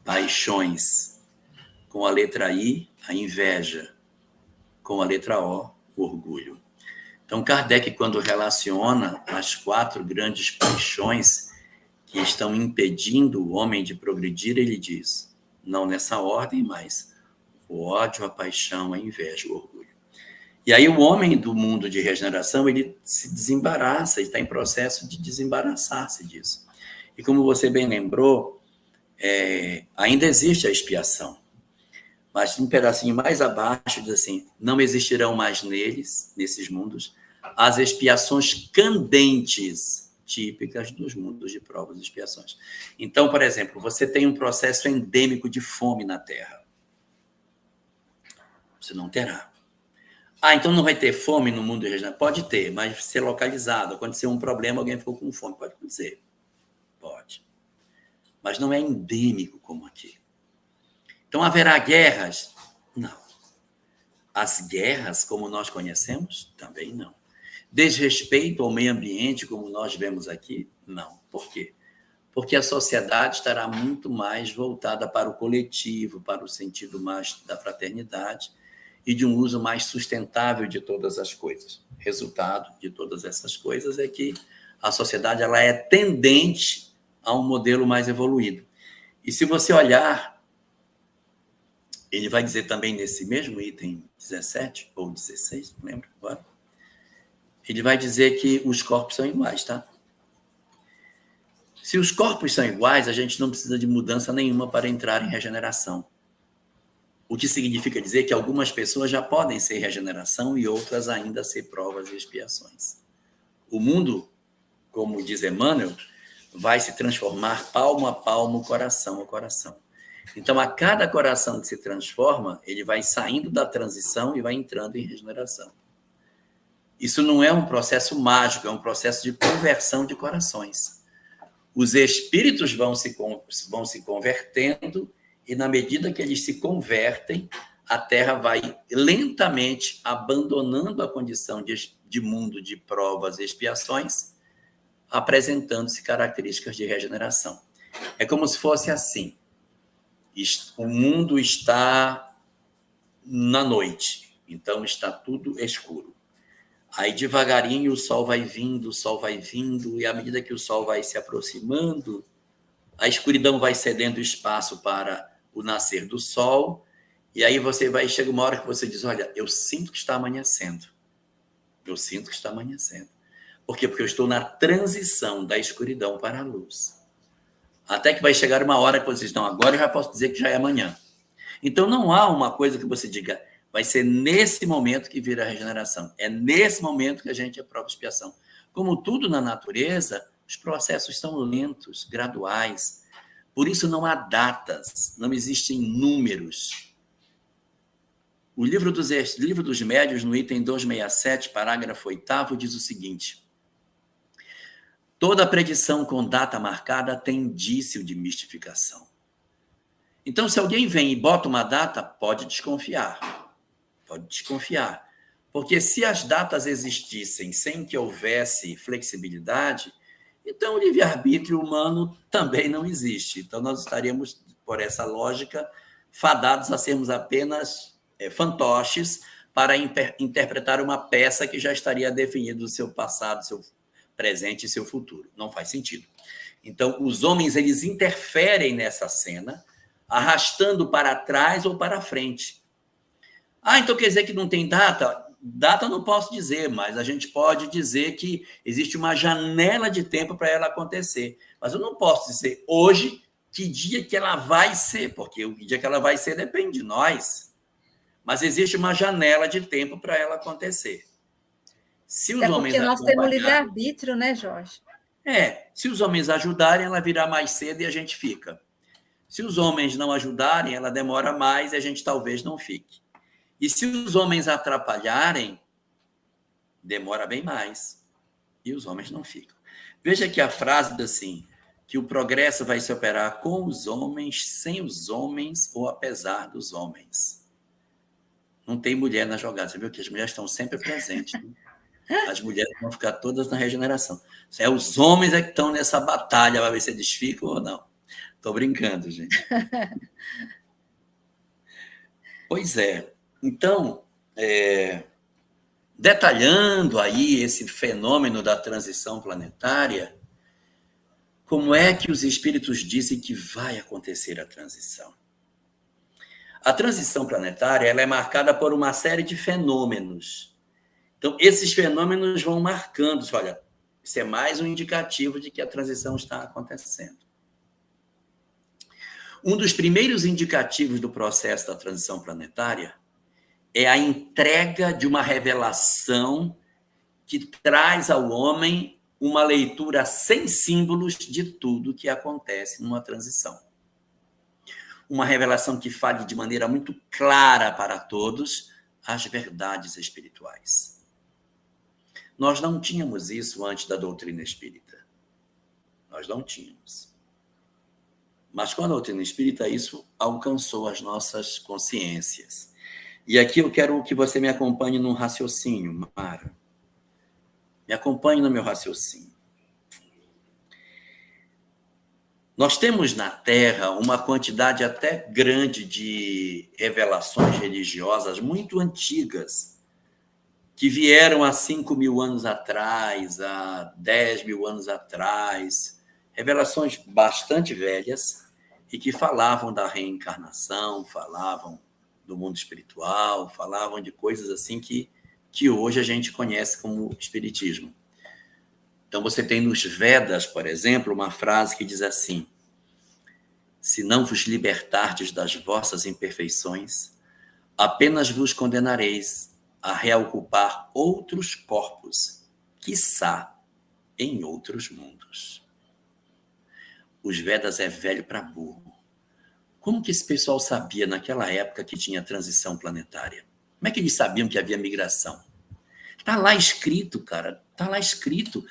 paixões. Com a letra I, a inveja. Com a letra O, o orgulho. Então, Kardec, quando relaciona as 4 grandes paixões que estão impedindo o homem de progredir, ele diz, não nessa ordem, mas o ódio, a paixão, a inveja, o orgulho. E aí o homem do mundo de regeneração, ele se desembaraça, ele está em processo de desembaraçar-se disso. E como você bem lembrou, ainda existe a expiação. Mas um pedacinho mais abaixo diz assim, não existirão mais neles, nesses mundos, as expiações candentes, típicas dos mundos de provas e expiações. Então, por exemplo, você tem um processo endêmico de fome na Terra. Você não terá. Então não vai ter fome no mundo de regeneração? Pode ter, mas ser localizado. Aconteceu um problema, alguém ficou com fome. Pode acontecer. Pode. Mas não é endêmico como aqui. Então, haverá guerras? Não. As guerras, como nós conhecemos? Também não. Desrespeito ao meio ambiente, como nós vemos aqui? Não. Por quê? Porque a sociedade estará muito mais voltada para o coletivo, para o sentido mais da fraternidade e de um uso mais sustentável de todas as coisas. Resultado de todas essas coisas é que a sociedade ela é tendente a um modelo mais evoluído. E se você olhar, ele vai dizer também nesse mesmo item 17 ou 16, não lembro agora, ele vai dizer que os corpos são iguais, tá? Se os corpos são iguais, a gente não precisa de mudança nenhuma para entrar em regeneração. O que significa dizer que algumas pessoas já podem ser regeneração e outras ainda ser provas e expiações. O mundo, como diz Emmanuel, vai se transformar palmo a palmo, coração a coração. Então, a cada coração que se transforma, ele vai saindo da transição e vai entrando em regeneração. Isso não é um processo mágico, é um processo de conversão de corações. Os espíritos vão se convertendo e, na medida que eles se convertem, a Terra vai lentamente abandonando a condição de mundo de provas e expiações, apresentando-se características de regeneração. É como se fosse assim. O mundo está na noite, então está tudo escuro. Aí, devagarinho, o sol vai vindo, e à medida que o sol vai se aproximando, a escuridão vai cedendo espaço para o nascer do sol, e aí chega uma hora que você diz, olha, eu sinto que está amanhecendo. Eu sinto que está amanhecendo. Por quê? Porque eu estou na transição da escuridão para a luz. Até que vai chegar uma hora que você diz, não, agora eu já posso dizer que já é amanhã. Então, não há uma coisa que você diga, vai ser nesse momento que vira a regeneração. É nesse momento que a gente aprova a expiação. Como tudo na natureza, os processos são lentos, graduais. Por isso não há datas, não existem números. O livro dos Médiuns, no item 267, parágrafo 8º, diz o seguinte: toda predição com data marcada tem indício de mistificação. Então, se alguém vem e bota uma data, pode desconfiar. Pode desconfiar. Porque se as datas existissem sem que houvesse flexibilidade, então o livre-arbítrio humano também não existe. Então, nós estaríamos, por essa lógica, fadados a sermos apenas fantoches para interpretar uma peça que já estaria definida do seu passado, seu presente e seu futuro. Não faz sentido. Então, os homens, eles interferem nessa cena, arrastando para trás ou para frente. Então quer dizer que não tem data? Data eu não posso dizer, mas a gente pode dizer que existe uma janela de tempo para ela acontecer. Mas eu não posso dizer hoje que dia que ela vai ser, porque o dia que ela vai ser depende de nós. Mas existe uma janela de tempo para ela acontecer. Se os homens porque nós temos livre-arbítrio, né, Jorge? Se os homens ajudarem, ela virá mais cedo e a gente fica. Se os homens não ajudarem, ela demora mais e a gente talvez não fique. E se os homens atrapalharem, demora bem mais. E os homens não ficam. Veja que a frase diz assim, que o progresso vai se operar com os homens, sem os homens ou apesar dos homens. Não tem mulher na jogada. Você viu que as mulheres estão sempre presentes. As mulheres vão ficar todas na regeneração. Os homens é que estão nessa batalha para ver se eles ficam ou não. Estou brincando, gente. Pois é. Então, detalhando aí esse fenômeno da transição planetária, como é que os espíritos dizem que vai acontecer a transição? A transição planetária ela é marcada por uma série de fenômenos. Então, esses fenômenos vão marcando, olha, isso é mais um indicativo de que a transição está acontecendo. Um dos primeiros indicativos do processo da transição planetária é a entrega de uma revelação que traz ao homem uma leitura sem símbolos de tudo que acontece numa transição. Uma revelação que fale de maneira muito clara para todos as verdades espirituais. Nós não tínhamos isso antes da doutrina espírita. Nós não tínhamos. Mas com a doutrina espírita, isso alcançou as nossas consciências. E aqui eu quero que você me acompanhe num raciocínio, Mara. Me acompanhe no meu raciocínio. Nós temos na Terra uma quantidade até grande de revelações religiosas muito antigas, que vieram há 5.000 anos atrás, há 10.000 anos atrás, revelações bastante velhas e que falavam da reencarnação, falavam do mundo espiritual, falavam de coisas assim que hoje a gente conhece como espiritismo. Então, você tem nos Vedas, por exemplo, uma frase que diz assim: se não vos libertardes das vossas imperfeições, apenas vos condenareis a reocupar outros corpos, quiçá em outros mundos. Os Vedas é velho para burro. Como que esse pessoal sabia naquela época que tinha transição planetária? Como é que eles sabiam que havia migração? Está lá escrito, cara, está lá escrito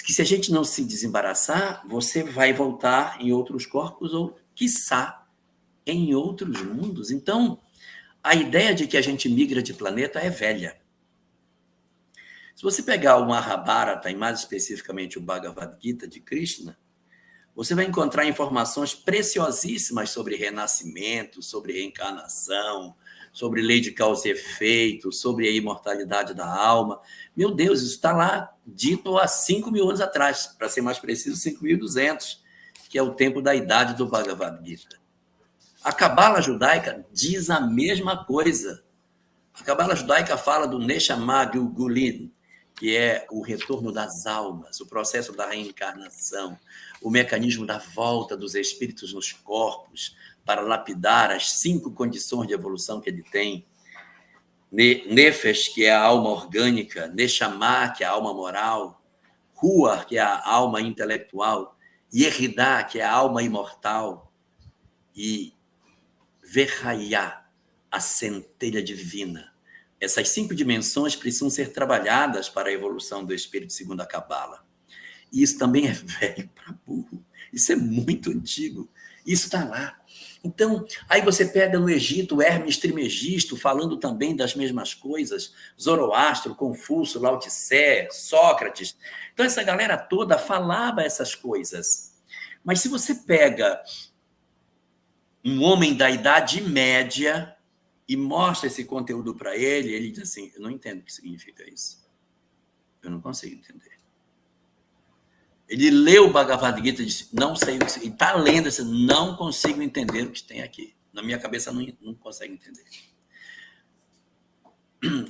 que se a gente não se desembaraçar, você vai voltar em outros corpos ou, quiçá, em outros mundos. Então, a ideia de que a gente migra de planeta é velha. Se você pegar o Mahabharata, e mais especificamente o Bhagavad Gita de Krishna, você vai encontrar informações preciosíssimas sobre renascimento, sobre reencarnação, sobre lei de causa e efeito, sobre a imortalidade da alma. Meu Deus, isso está lá dito há 5.000 anos atrás, para ser mais preciso, 5.200, que é o tempo da idade do Bhagavad Gita. A Cabala judaica diz a mesma coisa. A Cabala judaica fala do Neshama Gilgulin, que é o retorno das almas, o processo da reencarnação, o mecanismo da volta dos espíritos nos corpos para lapidar as 5 condições de evolução que ele tem. Nefesh, que é a alma orgânica, Neshama, que é a alma moral, Ruach, que é a alma intelectual, Yeridá, que é a alma imortal, e Verhayá, a centelha divina. Essas 5 dimensões precisam ser trabalhadas para a evolução do espírito segundo a Cabala. E isso também é velho para burro. Isso é muito antigo. Isso está lá. Então, aí você pega no Egito Hermes Trismegisto, falando também das mesmas coisas, Zoroastro, Confúcio, Lao Tse, Sócrates. Então, essa galera toda falava essas coisas. Mas se você pega um homem da Idade Média e mostra esse conteúdo para ele, ele diz assim, eu não entendo o que significa isso. Eu não consigo entender. Ele leu o Bhagavad Gita e disse, não sei o que significa. Ele está lendo, disse, não consigo entender o que tem aqui. Na minha cabeça não consegue entender.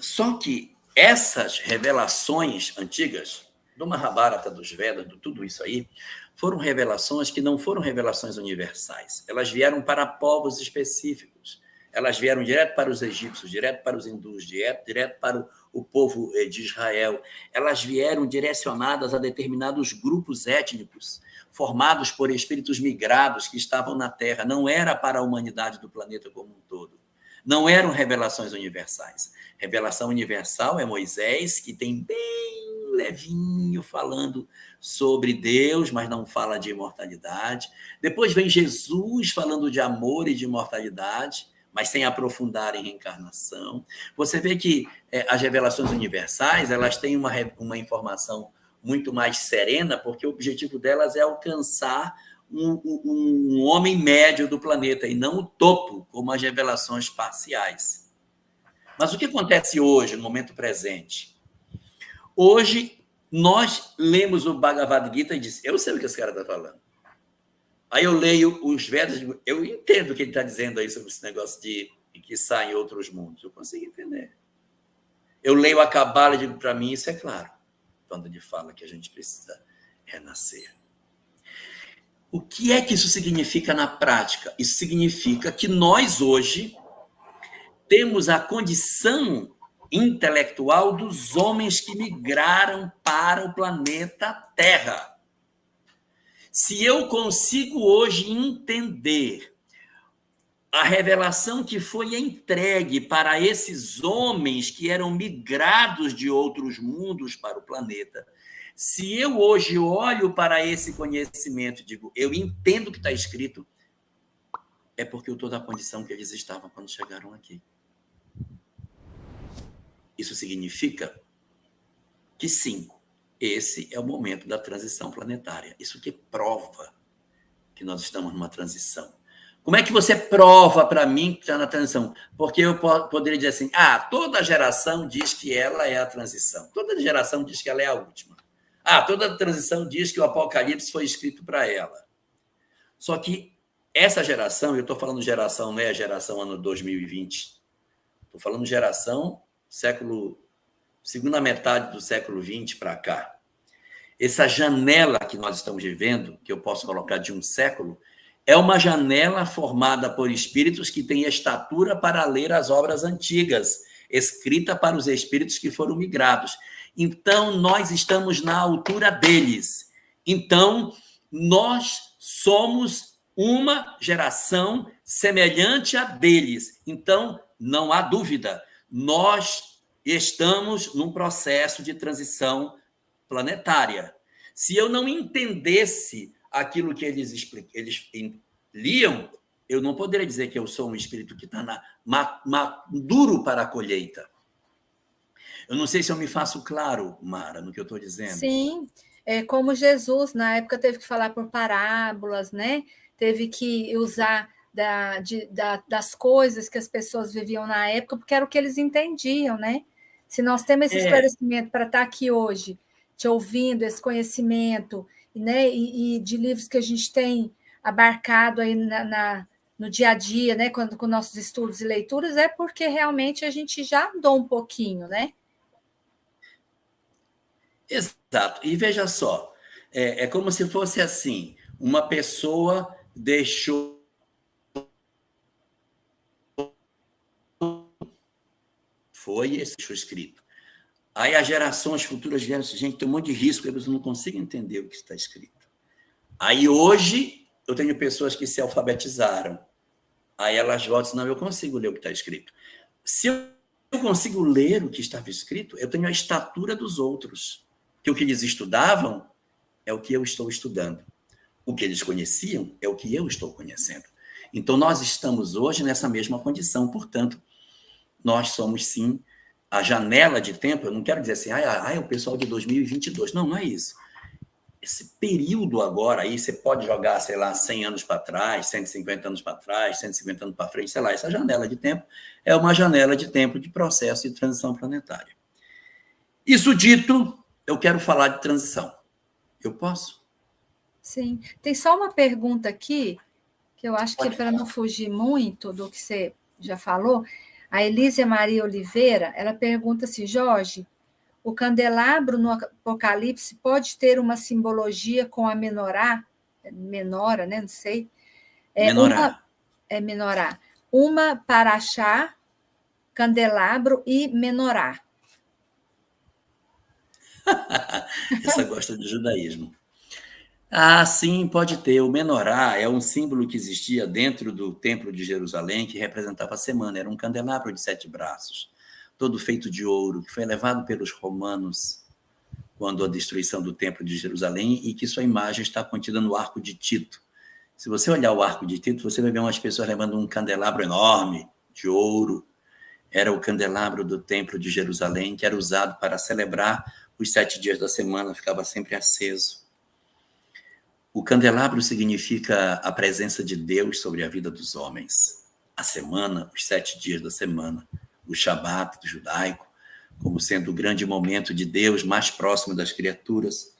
Só que essas revelações antigas, do Mahabharata, dos Vedas, de tudo isso aí, foram revelações que não foram revelações universais. Elas vieram para povos específicos. Elas vieram direto para os egípcios, direto para os hindus, direto para o povo de Israel. Elas vieram direcionadas a determinados grupos étnicos, formados por espíritos migrados que estavam na Terra. Não era para a humanidade do planeta como um todo. Não eram revelações universais. Revelação universal é Moisés, que tem bem levinho falando sobre Deus, mas não fala de imortalidade. Depois vem Jesus falando de amor e de imortalidade, mas sem aprofundar em reencarnação. Você vê que as revelações universais, elas têm uma informação muito mais serena, porque o objetivo delas é alcançar um homem médio do planeta, e não o topo, como as revelações parciais. Mas o que acontece hoje, no momento presente? Hoje, nós lemos o Bhagavad Gita e dizemos, eu sei o que esse cara está falando. Aí eu leio os Vedas, eu entendo o que ele está dizendo aí sobre esse negócio de que sai em outros mundos. Eu consigo entender. Eu leio a Cabala e digo, para mim, isso é claro, quando ele fala que a gente precisa renascer. O que é que isso significa na prática? Isso significa que nós, hoje, temos a condição intelectual dos homens que migraram para o planeta Terra. Se eu consigo hoje entender a revelação que foi entregue para esses homens que eram migrados de outros mundos para o planeta, se eu hoje olho para esse conhecimento e digo, eu entendo o que está escrito, é porque eu estou na condição que eles estavam quando chegaram aqui. Isso significa que sim, esse é o momento da transição planetária. Isso que prova que nós estamos numa transição. Como é que você prova para mim que está na transição? Porque eu poderia dizer assim, toda geração diz que ela é a transição. Toda geração diz que ela é a última. Toda transição diz que o Apocalipse foi escrito para ela. Só que essa geração, eu estou falando geração, não é a geração ano 2020. Estou falando geração segunda metade do século XX para cá. Essa janela que nós estamos vivendo, que eu posso colocar de um século, é uma janela formada por espíritos que têm estatura para ler as obras antigas, escrita para os espíritos que foram migrados. Então, nós estamos na altura deles. Então, nós somos uma geração semelhante a deles. Então, não há dúvida, nós estamos num processo de transição planetária. Se eu não entendesse aquilo que eles liam, eu não poderia dizer que eu sou um espírito que está maduro para a colheita. Eu não sei se eu me faço claro, Mara, no que eu estou dizendo. Sim, como Jesus, na época, teve que falar por parábolas, né? Teve que usar das coisas que as pessoas viviam na época, porque era o que eles entendiam, né? Se nós temos esse esclarecimento para estar aqui hoje, te ouvindo, esse conhecimento, né? E de livros que a gente tem abarcado aí no dia a dia, né? Com nossos estudos e leituras, é porque realmente a gente já andou um pouquinho, né? Exato. E veja só, é como se fosse assim, uma pessoa deixou escrito. Aí as gerações futuras vieram assim, gente, tem um monte de risco, eles não conseguem entender o que está escrito. Aí hoje eu tenho pessoas que se alfabetizaram. Aí elas voltam e dizem, não, eu consigo ler o que está escrito. Se eu consigo ler o que estava escrito, eu tenho a estatura dos outros. Que o que eles estudavam é o que eu estou estudando. O que eles conheciam é o que eu estou conhecendo. Então, nós estamos hoje nessa mesma condição. Portanto, nós somos, sim, a janela de tempo. Eu não quero dizer assim, é o pessoal de 2022. Não, não é isso. Esse período agora aí, você pode jogar, sei lá, 100 anos para trás, 150 anos para trás, 150 anos para frente, sei lá, essa janela de tempo é uma janela de tempo de processo de transição planetária. Isso dito, eu quero falar de transição. Eu posso? Sim. Tem só uma pergunta aqui, que eu acho que é para não fugir muito do que você já falou. A Elísia Maria Oliveira, ela pergunta assim, Jorge, o candelabro no Apocalipse pode ter uma simbologia com a menorá, né? Não sei. Menorá. Menorá. Uma paraxá, candelabro e menorá. Essa gosta de judaísmo. Sim, pode ter. O menorá é um símbolo que existia dentro do Templo de Jerusalém, que representava a semana. Era um candelabro de 7 braços, todo feito de ouro, que foi levado pelos romanos quando a destruição do Templo de Jerusalém, e que sua imagem está contida no Arco de Tito. Se você olhar o Arco de Tito, você vai ver umas pessoas levando um candelabro enorme de ouro. Era o candelabro do Templo de Jerusalém, que era usado para celebrar os 7 dias da semana, ficava sempre aceso. O candelabro significa a presença de Deus sobre a vida dos homens. A semana, os 7 dias da semana, o Shabat judaico, como sendo o grande momento de Deus mais próximo das criaturas.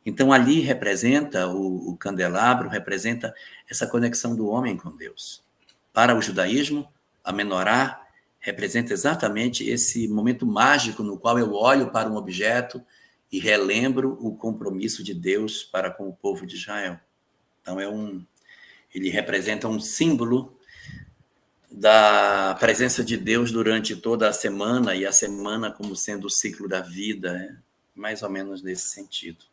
Então, ali representa, o candelabro representa essa conexão do homem com Deus. Para o judaísmo, a menorá representa exatamente esse momento mágico no qual eu olho para um objeto e relembro o compromisso de Deus para com o povo de Israel. Então, ele representa um símbolo da presença de Deus durante toda a semana, e a semana como sendo o ciclo da vida, mais ou menos nesse sentido.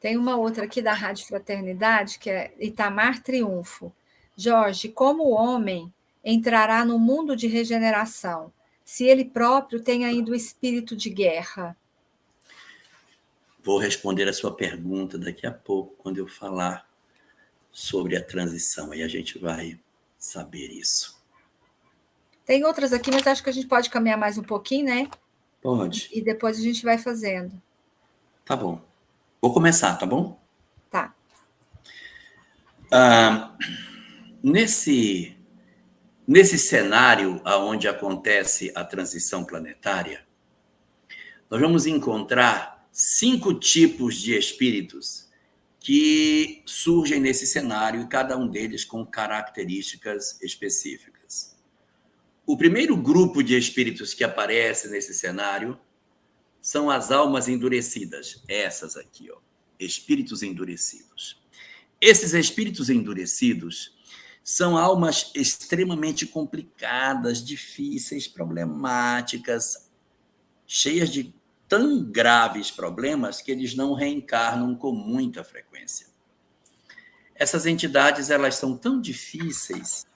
Tem uma outra aqui da Rádio Fraternidade, que é Itamar Triunfo. Jorge, como o homem entrará no mundo de regeneração, se ele próprio tem ainda o espírito de guerra? Vou responder a sua pergunta daqui a pouco, quando eu falar sobre a transição, aí a gente vai saber isso. Tem outras aqui, mas acho que a gente pode caminhar mais um pouquinho, né? Pode. E depois a gente vai fazendo. Tá bom. Vou começar, tá bom? Tá. Nesse cenário onde acontece a transição planetária, nós vamos encontrar 5 tipos de espíritos que surgem nesse cenário, e cada um deles com características específicas. O primeiro grupo de espíritos que aparece nesse cenário são as almas endurecidas, essas aqui, ó, espíritos endurecidos. Esses espíritos endurecidos são almas extremamente complicadas, difíceis, problemáticas, cheias de tão graves problemas que eles não reencarnam com muita frequência. Essas entidades, elas são tão difíceis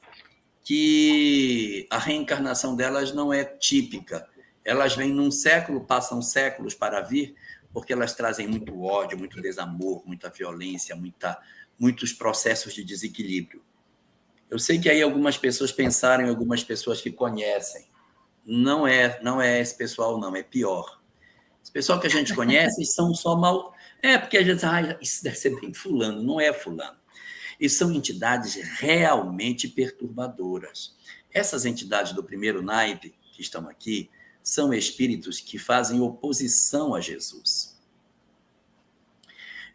que a reencarnação delas não é típica. Elas vêm num século, passam séculos para vir, porque elas trazem muito ódio, muito desamor, muita violência, muitos processos de desequilíbrio. Eu sei que aí algumas pessoas pensaram em algumas pessoas que conhecem. Não é esse pessoal, não, é pior. Esse pessoal que a gente conhece são só mal... porque a gente isso deve ser bem fulano, não é fulano. E são entidades realmente perturbadoras. Essas entidades do primeiro naipe, que estão aqui, são espíritos que fazem oposição a Jesus.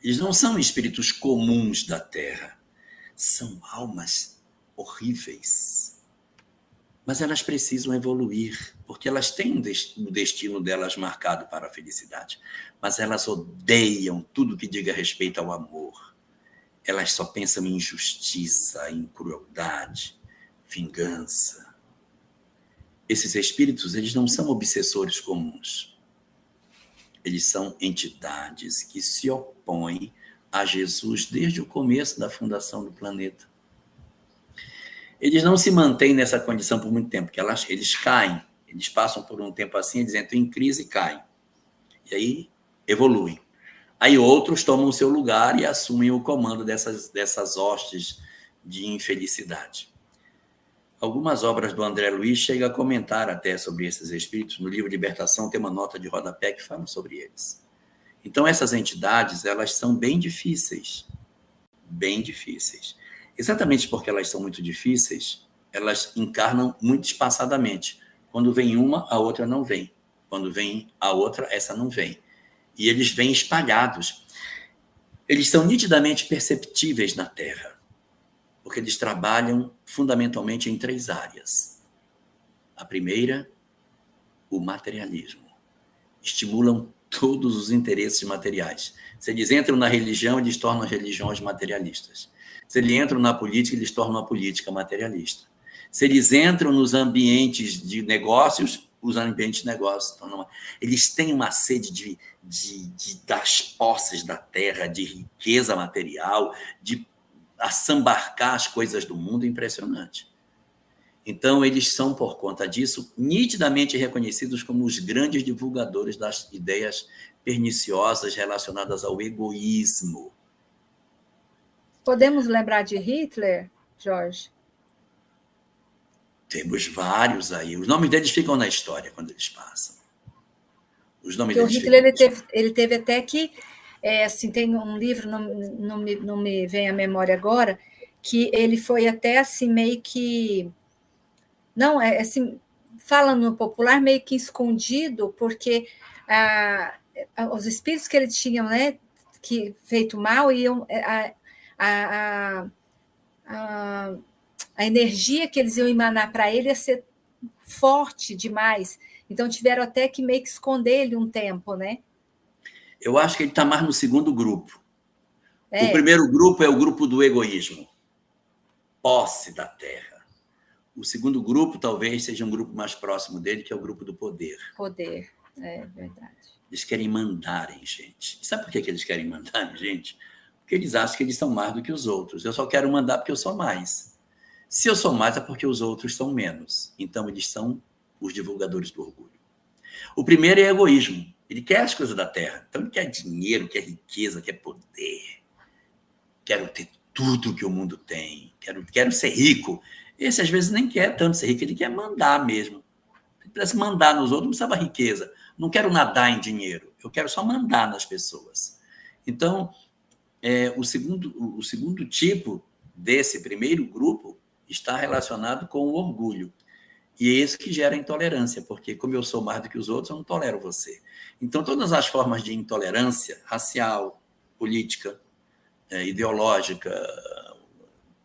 Eles não são espíritos comuns da Terra. São almas horríveis. Mas elas precisam evoluir, porque elas têm o destino delas marcado para a felicidade. Mas elas odeiam tudo que diga respeito ao amor. Elas só pensam em injustiça, em crueldade, vingança. Esses espíritos, eles não são obsessores comuns. Eles são entidades que se opõem a Jesus desde o começo da fundação do planeta. Eles não se mantêm nessa condição por muito tempo, porque eles caem. Eles passam por um tempo assim, eles entram em crise e caem. E aí evoluem. Aí outros tomam o seu lugar e assumem o comando dessas hostes de infelicidade. Algumas obras do André Luiz chegam a comentar até sobre esses espíritos. No livro Libertação tem uma nota de rodapé que fala sobre eles. Então essas entidades, elas são bem difíceis. Bem difíceis. Exatamente porque elas são muito difíceis, elas encarnam muito espaçadamente. Quando vem uma, a outra não vem. Quando vem a outra, essa não vem. E eles vêm espalhados. Eles são nitidamente perceptíveis na Terra, porque eles trabalham fundamentalmente em 3 áreas. A primeira, o materialismo. Estimulam todos os interesses materiais. Se eles entram na religião, eles tornam as religiões materialistas. Se eles entram na política, eles tornam a política materialista. Se eles entram nos ambientes de negócios, os ambientes de negócios tornam... Eles têm uma sede das posses da terra, de riqueza material, de assambarcar as coisas do mundo impressionante. Então, eles são, por conta disso, nitidamente reconhecidos como os grandes divulgadores das ideias perniciosas relacionadas ao egoísmo. Podemos lembrar de Hitler, Jorge? Temos vários aí. Os nomes deles ficam na história quando eles passam. Os nomes Porque deles o Hitler ficam... ele teve até que... assim, tem um livro, não me vem à memória agora, que ele foi até assim, meio que... Não, assim, fala no popular, meio que escondido, porque os espíritos que ele tinha, né, que feito mal, iam... A energia que eles iam emanar para ele ia ser forte demais. Então, tiveram até que meio que esconder ele um tempo, né? Eu acho que ele está mais no segundo grupo. O primeiro grupo é o grupo do egoísmo. Posse da terra. O segundo grupo talvez seja um grupo mais próximo dele, que é o grupo do poder. Poder, é verdade. Eles querem mandar em gente. E sabe por que eles querem mandar em gente? Porque eles acham que eles são mais do que os outros. Eu só quero mandar porque eu sou mais. Se eu sou mais, é porque os outros são menos. Então, eles são os divulgadores do orgulho. O primeiro é egoísmo. Ele quer as coisas da terra. Então, ele quer dinheiro, quer riqueza, quer poder. Quero ter tudo que o mundo tem. Quero ser rico. Esse, às vezes, nem quer tanto ser rico. Ele quer mandar mesmo. Se ele pudesse mandar nos outros, não precisava riqueza. Não quero nadar em dinheiro. Eu quero só mandar nas pessoas. Então, o segundo tipo desse primeiro grupo está relacionado com o orgulho. E é isso que gera intolerância, porque como eu sou mais do que os outros, eu não tolero você. Então, todas as formas de intolerância, racial, política, ideológica,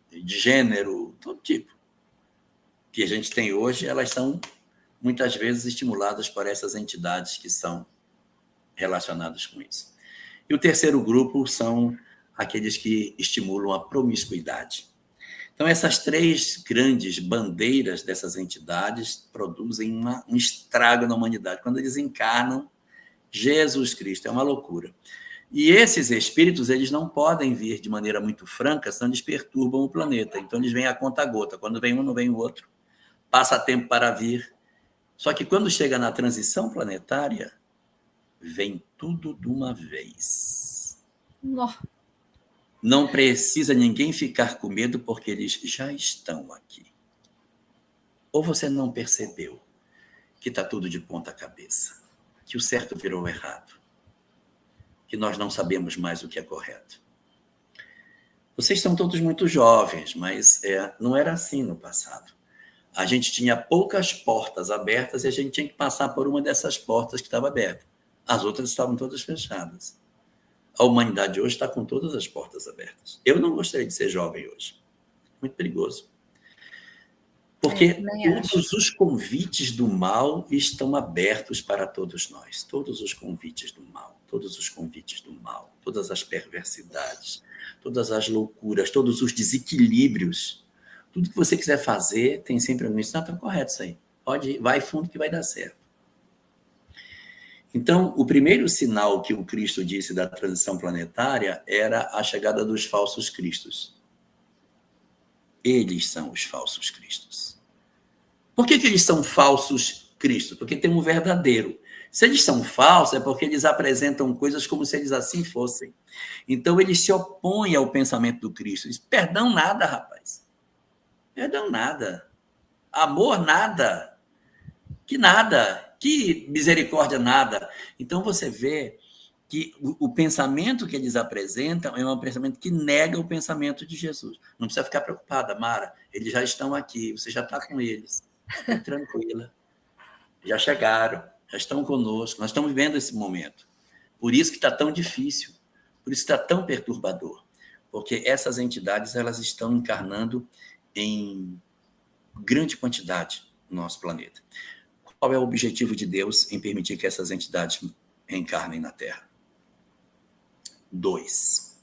de gênero, todo tipo, que a gente tem hoje, elas são muitas vezes estimuladas por essas entidades que são relacionadas com isso. E o terceiro grupo são aqueles que estimulam a promiscuidade. Então, essas 3 grandes bandeiras dessas entidades produzem um estrago na humanidade. Quando eles encarnam, Jesus Cristo, é uma loucura. E esses espíritos, eles não podem vir de maneira muito franca, senão eles perturbam o planeta. Então, eles vêm a conta-gota. Quando vem um, não vem o outro. Passa tempo para vir. Só que quando chega na transição planetária, vem tudo de uma vez. Nossa. Não precisa ninguém ficar com medo, porque eles já estão aqui. Ou você não percebeu que está tudo de ponta cabeça, que o certo virou errado, que nós não sabemos mais o que é correto. Vocês são todos muito jovens, mas não era assim no passado. A gente tinha poucas portas abertas e a gente tinha que passar por uma dessas portas que estava aberta. As outras estavam todas fechadas. A humanidade hoje está com todas as portas abertas. Eu não gostaria de ser jovem hoje. Muito perigoso. Porque todos os convites do mal estão abertos para todos nós. Todos os convites do mal. Todos os convites do mal. Todas as perversidades. Todas as loucuras. Todos os desequilíbrios. Tudo que você quiser fazer, tem sempre um isso. Não, está correto isso aí. Pode ir, vai fundo que vai dar certo. Então, o primeiro sinal que o Cristo disse da transição planetária era a chegada dos falsos cristos. Eles são os falsos cristos. Por que eles são falsos cristos? Porque tem um verdadeiro. Se eles são falsos, é porque eles apresentam coisas como se eles assim fossem. Então, eles se opõem ao pensamento do Cristo. Eles, perdão nada, rapaz. Perdão nada. Amor nada. Que nada. Que misericórdia nada. Então, você vê que o pensamento que eles apresentam é um pensamento que nega o pensamento de Jesus. Não precisa ficar preocupada, Mara. Eles já estão aqui, você já está com eles. Fique tranquila. Já chegaram, já estão conosco. Nós estamos vivendo esse momento. Por isso que está tão difícil. Por isso que está tão perturbador. Porque essas entidades, elas estão encarnando em grande quantidade no nosso planeta. Qual é o objetivo de Deus em permitir que essas entidades reencarnem na Terra? 2.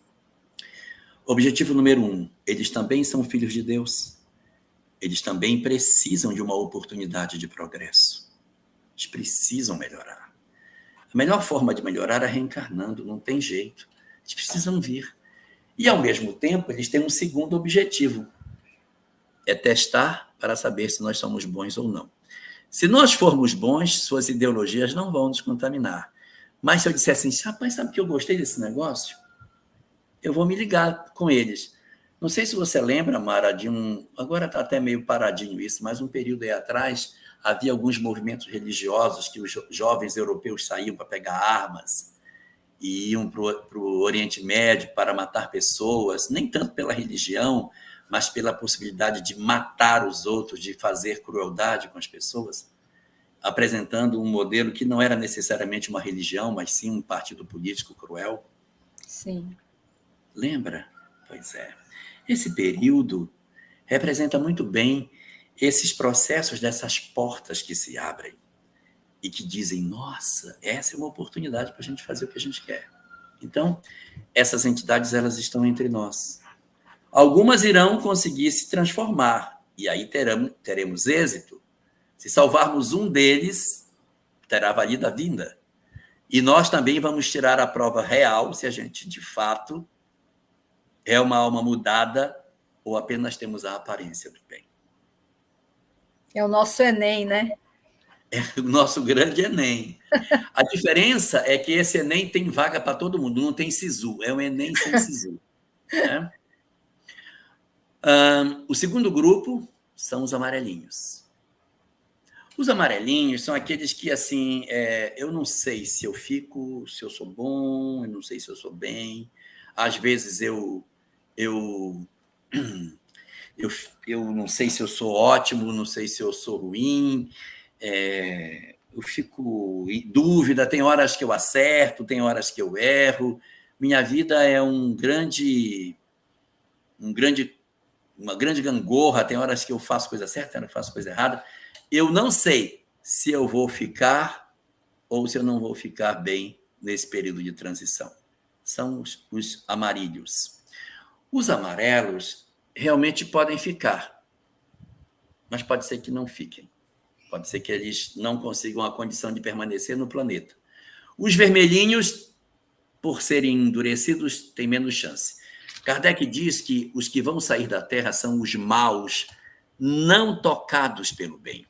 Objetivo número 1, eles também são filhos de Deus. Eles também precisam de uma oportunidade de progresso. Eles precisam melhorar. A melhor forma de melhorar é reencarnando, não tem jeito. Eles precisam vir. E, ao mesmo tempo, eles têm um segundo objetivo. É testar para saber se nós somos bons ou não. Se nós formos bons, suas ideologias não vão nos contaminar. Mas se eu disser assim, rapaz, sabe que eu gostei desse negócio? Eu vou me ligar com eles. Não sei se você lembra, Mara, de agora está até meio paradinho isso, mas um período aí atrás havia alguns movimentos religiosos que os jovens europeus saíam para pegar armas e iam para o Oriente Médio para matar pessoas, nem tanto pela religião, mas pela possibilidade de matar os outros, de fazer crueldade com as pessoas, apresentando um modelo que não era necessariamente uma religião, mas sim um partido político cruel. Sim. Lembra? Pois é. Esse período representa muito bem esses processos dessas portas que se abrem e que dizem, nossa, essa é uma oportunidade para a gente fazer o que a gente quer. Então, essas entidades, elas estão entre nós. Algumas irão conseguir se transformar, e aí teremos êxito. Se salvarmos um deles, terá valido a vinda. E nós também vamos tirar a prova real se a gente, de fato, é uma alma mudada ou apenas temos a aparência do bem. É o nosso Enem, né? É o nosso grande Enem. A diferença é que esse Enem tem vaga para todo mundo, não tem SISU, é um Enem sem SISU. Né? O segundo grupo são os amarelinhos. Os amarelinhos são aqueles que, assim, eu não sei se eu sou bom, eu não sei se eu sou bem. Às vezes eu não sei se eu sou ótimo, não sei se eu sou ruim. Eu fico em dúvida, tem horas que eu acerto, tem horas que eu erro. Minha vida é uma grande gangorra, tem horas que eu faço coisa certa, tem horas que eu faço coisa errada. Eu não sei se eu vou ficar ou se eu não vou ficar bem nesse período de transição. São os amarelos. Os amarelos realmente podem ficar, mas pode ser que não fiquem. Pode ser que eles não consigam a condição de permanecer no planeta. Os vermelhinhos por serem endurecidos, têm menos chance. Kardec diz que os que vão sair da Terra são os maus, não tocados pelo bem.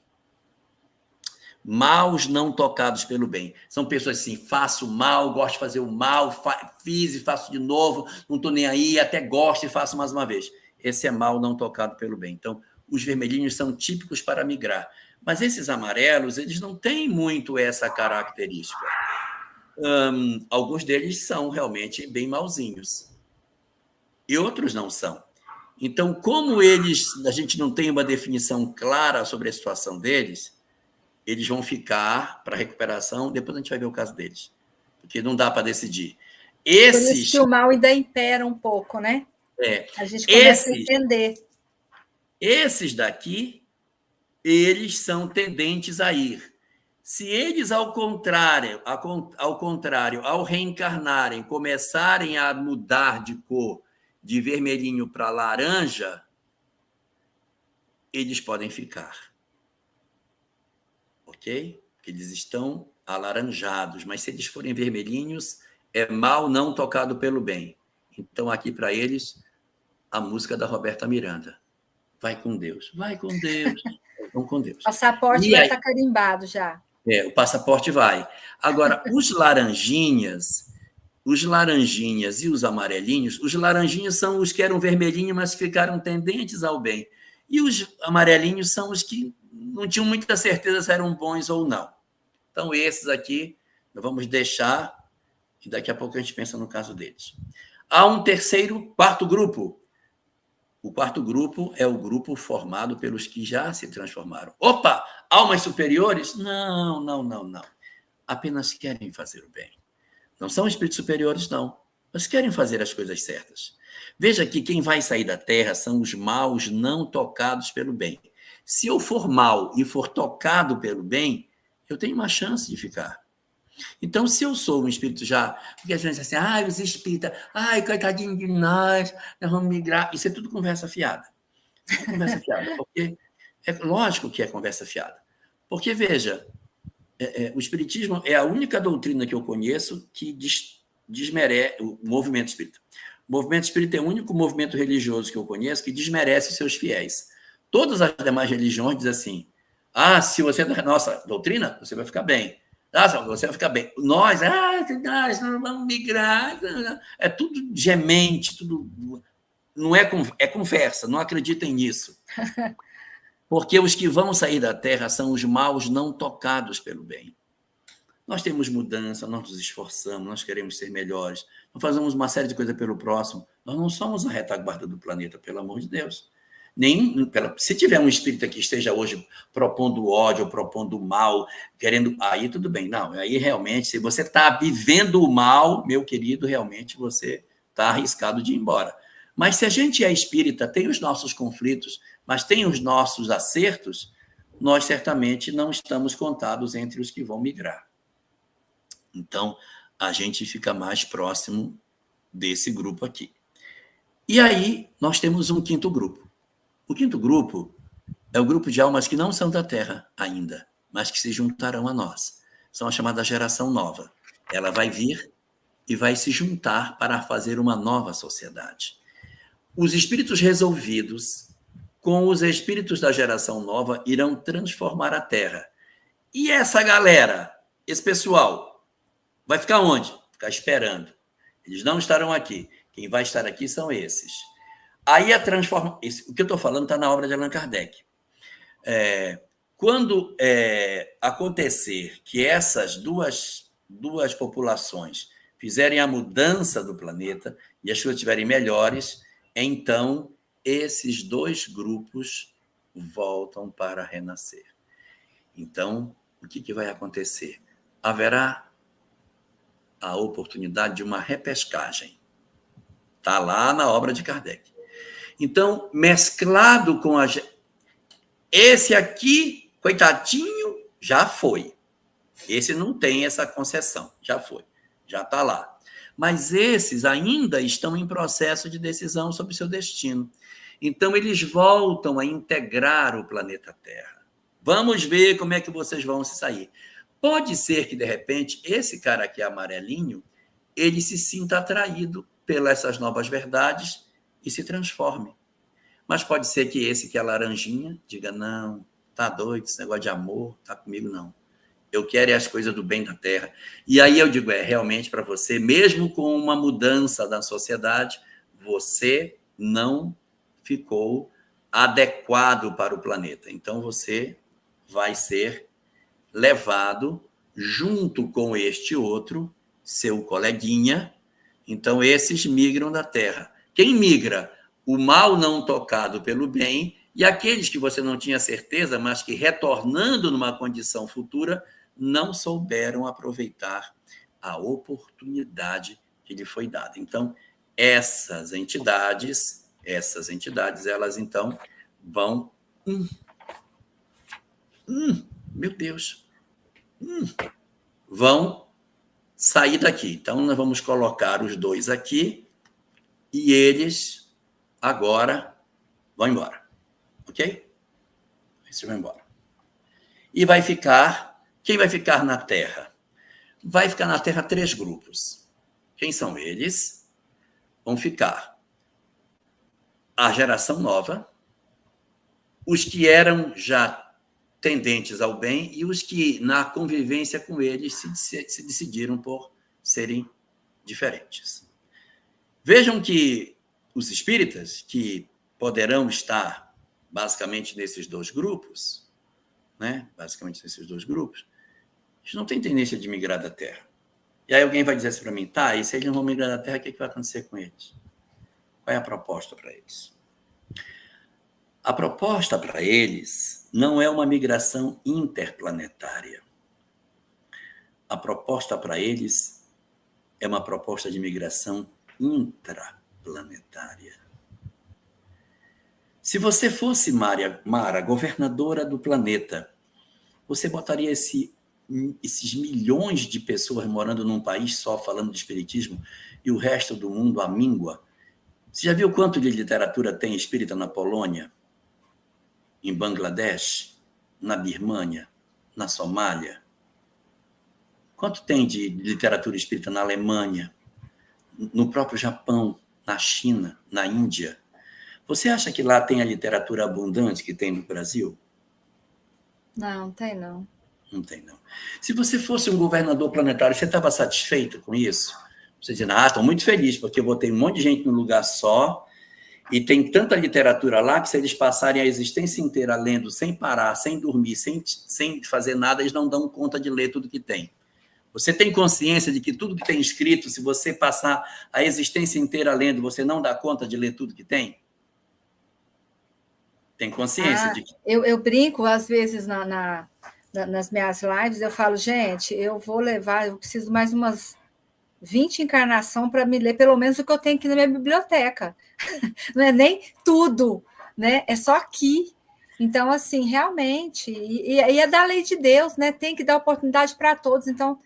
Maus não tocados pelo bem. São pessoas assim, faço mal, gosto de fazer o mal, fiz e faço de novo, não estou nem aí, até gosto e faço mais uma vez. Esse é mal não tocado pelo bem. Então, os vermelhinhos são típicos para migrar. Mas esses amarelos, eles não têm muito essa característica. Alguns deles são realmente bem mauzinhos. E outros não são. Então, como a gente não tem uma definição clara sobre a situação deles, eles vão ficar para recuperação, depois a gente vai ver o caso deles. Porque não dá para decidir. Por isso que o mal ainda impera um pouco, né? A gente começa a entender. Esses daqui, eles são tendentes a ir. Se eles, ao contrário, ao reencarnarem, começarem a mudar de cor de vermelhinho para laranja, eles podem ficar. Ok? Porque eles estão alaranjados, mas se eles forem vermelhinhos, é mal não tocado pelo bem. Então, aqui para eles, a música da Roberta Miranda. Vai com Deus, vai com Deus, vão com Deus. O passaporte vai estar carimbado já. O passaporte vai. Agora, os laranjinhas e os amarelinhos, os laranjinhos são os que eram vermelhinhos, mas ficaram tendentes ao bem. E os amarelinhos são os que não tinham muita certeza se eram bons ou não. Então, esses aqui, nós vamos deixar, e daqui a pouco a gente pensa no caso deles. Há um quarto grupo. O quarto grupo é o grupo formado pelos que já se transformaram. Opa! Almas superiores? Não. Apenas querem fazer o bem. Não são espíritos superiores, não. Mas querem fazer as coisas certas. Veja que quem vai sair da Terra são os maus não tocados pelo bem. Se eu for mal e for tocado pelo bem, eu tenho uma chance de ficar. Então, se eu sou um espírito já... Porque às vezes assim, os espíritas, coitadinho de nós vamos migrar. Isso é tudo conversa fiada. Porque é lógico que é conversa fiada. Porque, veja, o espiritismo é a única doutrina que eu conheço que desmerece o movimento espírita. O movimento espírita é o único movimento religioso que eu conheço que desmerece seus fiéis. Todas as demais religiões dizem assim, se você é da nossa doutrina, você vai ficar bem. Você vai ficar bem. Nós não vamos migrar. É tudo gemente, tudo... Não é conversa, não acreditem nisso. Porque os que vão sair da Terra são os maus não tocados pelo bem. Nós temos mudança, nós nos esforçamos, nós queremos ser melhores, nós fazemos uma série de coisas pelo próximo. Nós não somos a retaguarda do planeta, pelo amor de Deus. Se tiver um espírito que esteja hoje propondo ódio, ou propondo mal, querendo... Aí tudo bem. Não, aí realmente, se você está vivendo o mal, meu querido, realmente você está arriscado de ir embora. Mas se a gente é espírita, tem os nossos conflitos, mas tem os nossos acertos, nós certamente não estamos contados entre os que vão migrar. Então, a gente fica mais próximo desse grupo aqui. E aí, nós temos um quinto grupo. O quinto grupo é o grupo de almas que não são da Terra ainda, mas que se juntarão a nós. São a chamada geração nova. Ela vai vir e vai se juntar para fazer uma nova sociedade. Os espíritos resolvidos com os espíritos da geração nova irão transformar a Terra. E essa galera, esse pessoal, vai ficar onde? Ficar esperando. Eles não estarão aqui. Quem vai estar aqui são esses. Aí a transformação... O que eu estou falando está na obra de Allan Kardec. Quando acontecer que essas duas populações fizerem a mudança do planeta e as coisas estiverem melhores, então esses dois grupos voltam para renascer. Então, o que vai acontecer? Haverá a oportunidade de uma repescagem. Está lá na obra de Kardec. Então, mesclado com esse aqui, coitadinho, já foi. Esse não tem essa concessão, já foi, já está lá. Mas esses ainda estão em processo de decisão sobre seu destino. Então, eles voltam a integrar o planeta Terra. Vamos ver como é que vocês vão se sair. Pode ser que, de repente, esse cara aqui amarelinho, ele se sinta atraído pelas essas novas verdades e se transforme. Mas pode ser que esse que é laranjinha diga, não, tá doido, esse negócio de amor, tá comigo não. Eu quero as coisas do bem da terra. E aí eu digo, realmente para você, mesmo com uma mudança da sociedade, você não ficou adequado para o planeta. Então você vai ser levado junto com este outro, seu coleguinha. Então esses migram da terra. Quem migra? O mal não tocado pelo bem, e aqueles que você não tinha certeza, mas que retornando numa condição futura, não souberam aproveitar a oportunidade que lhe foi dada. Então, essas entidades, elas então vão, meu Deus, vão sair daqui. Então, nós vamos colocar os dois aqui e eles agora vão embora, ok? Eles vão embora. E vai ficar, quem vai ficar na Terra? Vai ficar na Terra 3 grupos. Quem são eles? Vão ficar a geração nova, os que eram já tendentes ao bem e os que, na convivência com eles, se decidiram por serem diferentes. Vejam que os espíritas, que poderão estar basicamente nesses dois grupos, né? Eles não têm tendência de migrar da Terra. E aí alguém vai dizer assim para mim, tá, e se eles não vão migrar da Terra, o que vai acontecer com eles? Qual é a proposta para eles? A proposta para eles não é uma migração interplanetária. A proposta para eles é uma proposta de migração intraplanetária. Se você fosse, Mara, governadora do planeta, você botaria esses milhões de pessoas morando num país só falando de espiritismo e o resto do mundo à míngua? Você já viu quanto de literatura tem espírita na Polônia, em Bangladesh, na Birmânia, na Somália? Quanto tem de literatura espírita na Alemanha, no próprio Japão, na China, na Índia? Você acha que lá tem a literatura abundante que tem no Brasil? Não tem não. Não tem, não. Se você fosse um governador planetário, você estava satisfeito com isso? Você dizia, estou muito feliz, porque eu botei um monte de gente num lugar só, e tem tanta literatura lá que se eles passarem a existência inteira lendo, sem parar, sem dormir, sem fazer nada, eles não dão conta de ler tudo que tem. Você tem consciência de que tudo que tem escrito, se você passar a existência inteira lendo, você não dá conta de ler tudo que tem? Tem consciência de que... Eu brinco, às vezes, nas minhas lives, eu falo, gente, eu preciso mais umas 20 encarnações para me ler pelo menos o que eu tenho aqui na minha biblioteca. Não é nem tudo, né? É só aqui. Então, assim, realmente, e é da lei de Deus, né? Tem que dar oportunidade para todos. Então,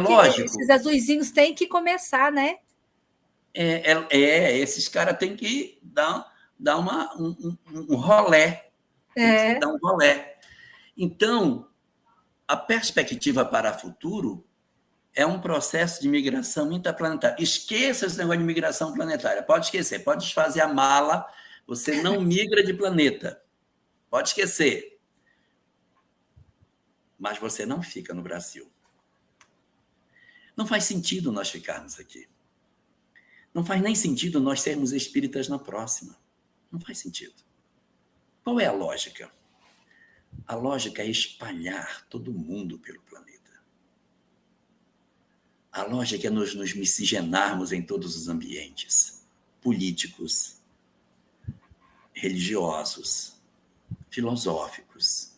lógico. Esses azuizinhos têm que começar, né? Esses caras têm que dar um rolé. Tem que dar um rolé. Então, a perspectiva para o futuro é um processo de migração interplanetária. Esqueça esse negócio de migração planetária. Pode esquecer, pode desfazer a mala. Você não migra de planeta. Pode esquecer. Mas você não fica no Brasil. Não faz sentido nós ficarmos aqui. Não faz nem sentido nós sermos espíritas na próxima. Não faz sentido. Qual é a lógica? A lógica é espalhar todo mundo pelo planeta. A lógica é nos miscigenarmos em todos os ambientes. Políticos, religiosos, filosóficos,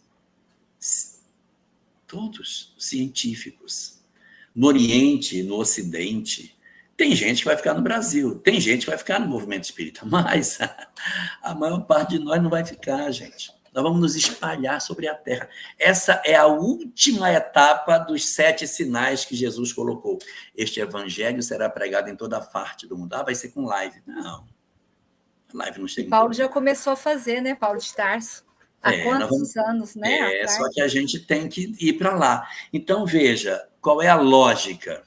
todos científicos. No Oriente, no Ocidente, tem gente que vai ficar no Brasil, tem gente que vai ficar no movimento espírita, mas a maior parte de nós não vai ficar, gente. Nós vamos nos espalhar sobre a Terra. Essa é a última etapa dos 7 sinais que Jesus colocou. Este evangelho será pregado em toda parte do mundo. Vai ser com live. Não. A live não chega. Paulo já começou a fazer, né? Paulo de Tarso. Há quantos anos, né? Só que a gente tem que ir para lá. Então, veja, qual é a lógica?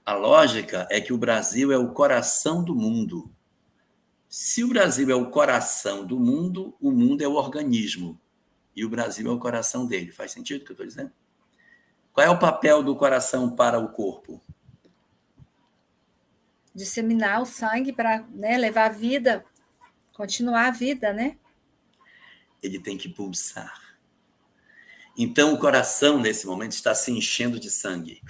A lógica é que o Brasil é o coração do mundo. Se o Brasil é o coração do mundo, o mundo é o organismo. E o Brasil é o coração dele. Faz sentido o que eu estou dizendo? Qual é o papel do coração para o corpo? Disseminar o sangue para, né, levar a vida, continuar a vida, né? Ele tem que pulsar. Então, o coração, nesse momento, está se enchendo de sangue.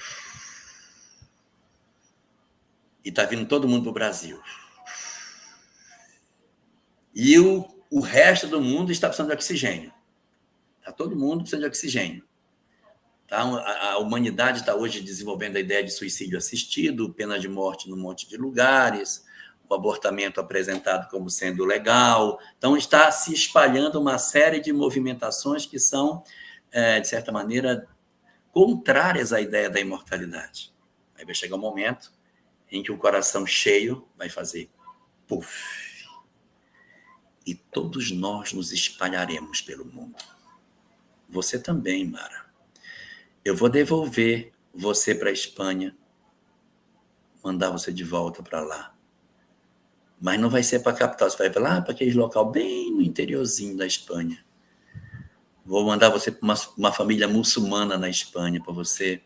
E está vindo todo mundo para o Brasil. E o resto do mundo está precisando de oxigênio. Está todo mundo precisando de oxigênio. Tá? A humanidade está hoje desenvolvendo a ideia de suicídio assistido, pena de morte num monte de lugares, o abortamento apresentado como sendo legal. Então, está se espalhando uma série de movimentações que são, de certa maneira, contrárias à ideia da imortalidade. Aí vai chegar um momento em que o coração cheio vai fazer puff. E todos nós nos espalharemos pelo mundo. Você também, Mara. Eu vou devolver você para a Espanha, mandar você de volta para lá. Mas não vai ser para a capital, você vai lá para aquele local bem no interiorzinho da Espanha. Vou mandar você para uma família muçulmana na Espanha, para você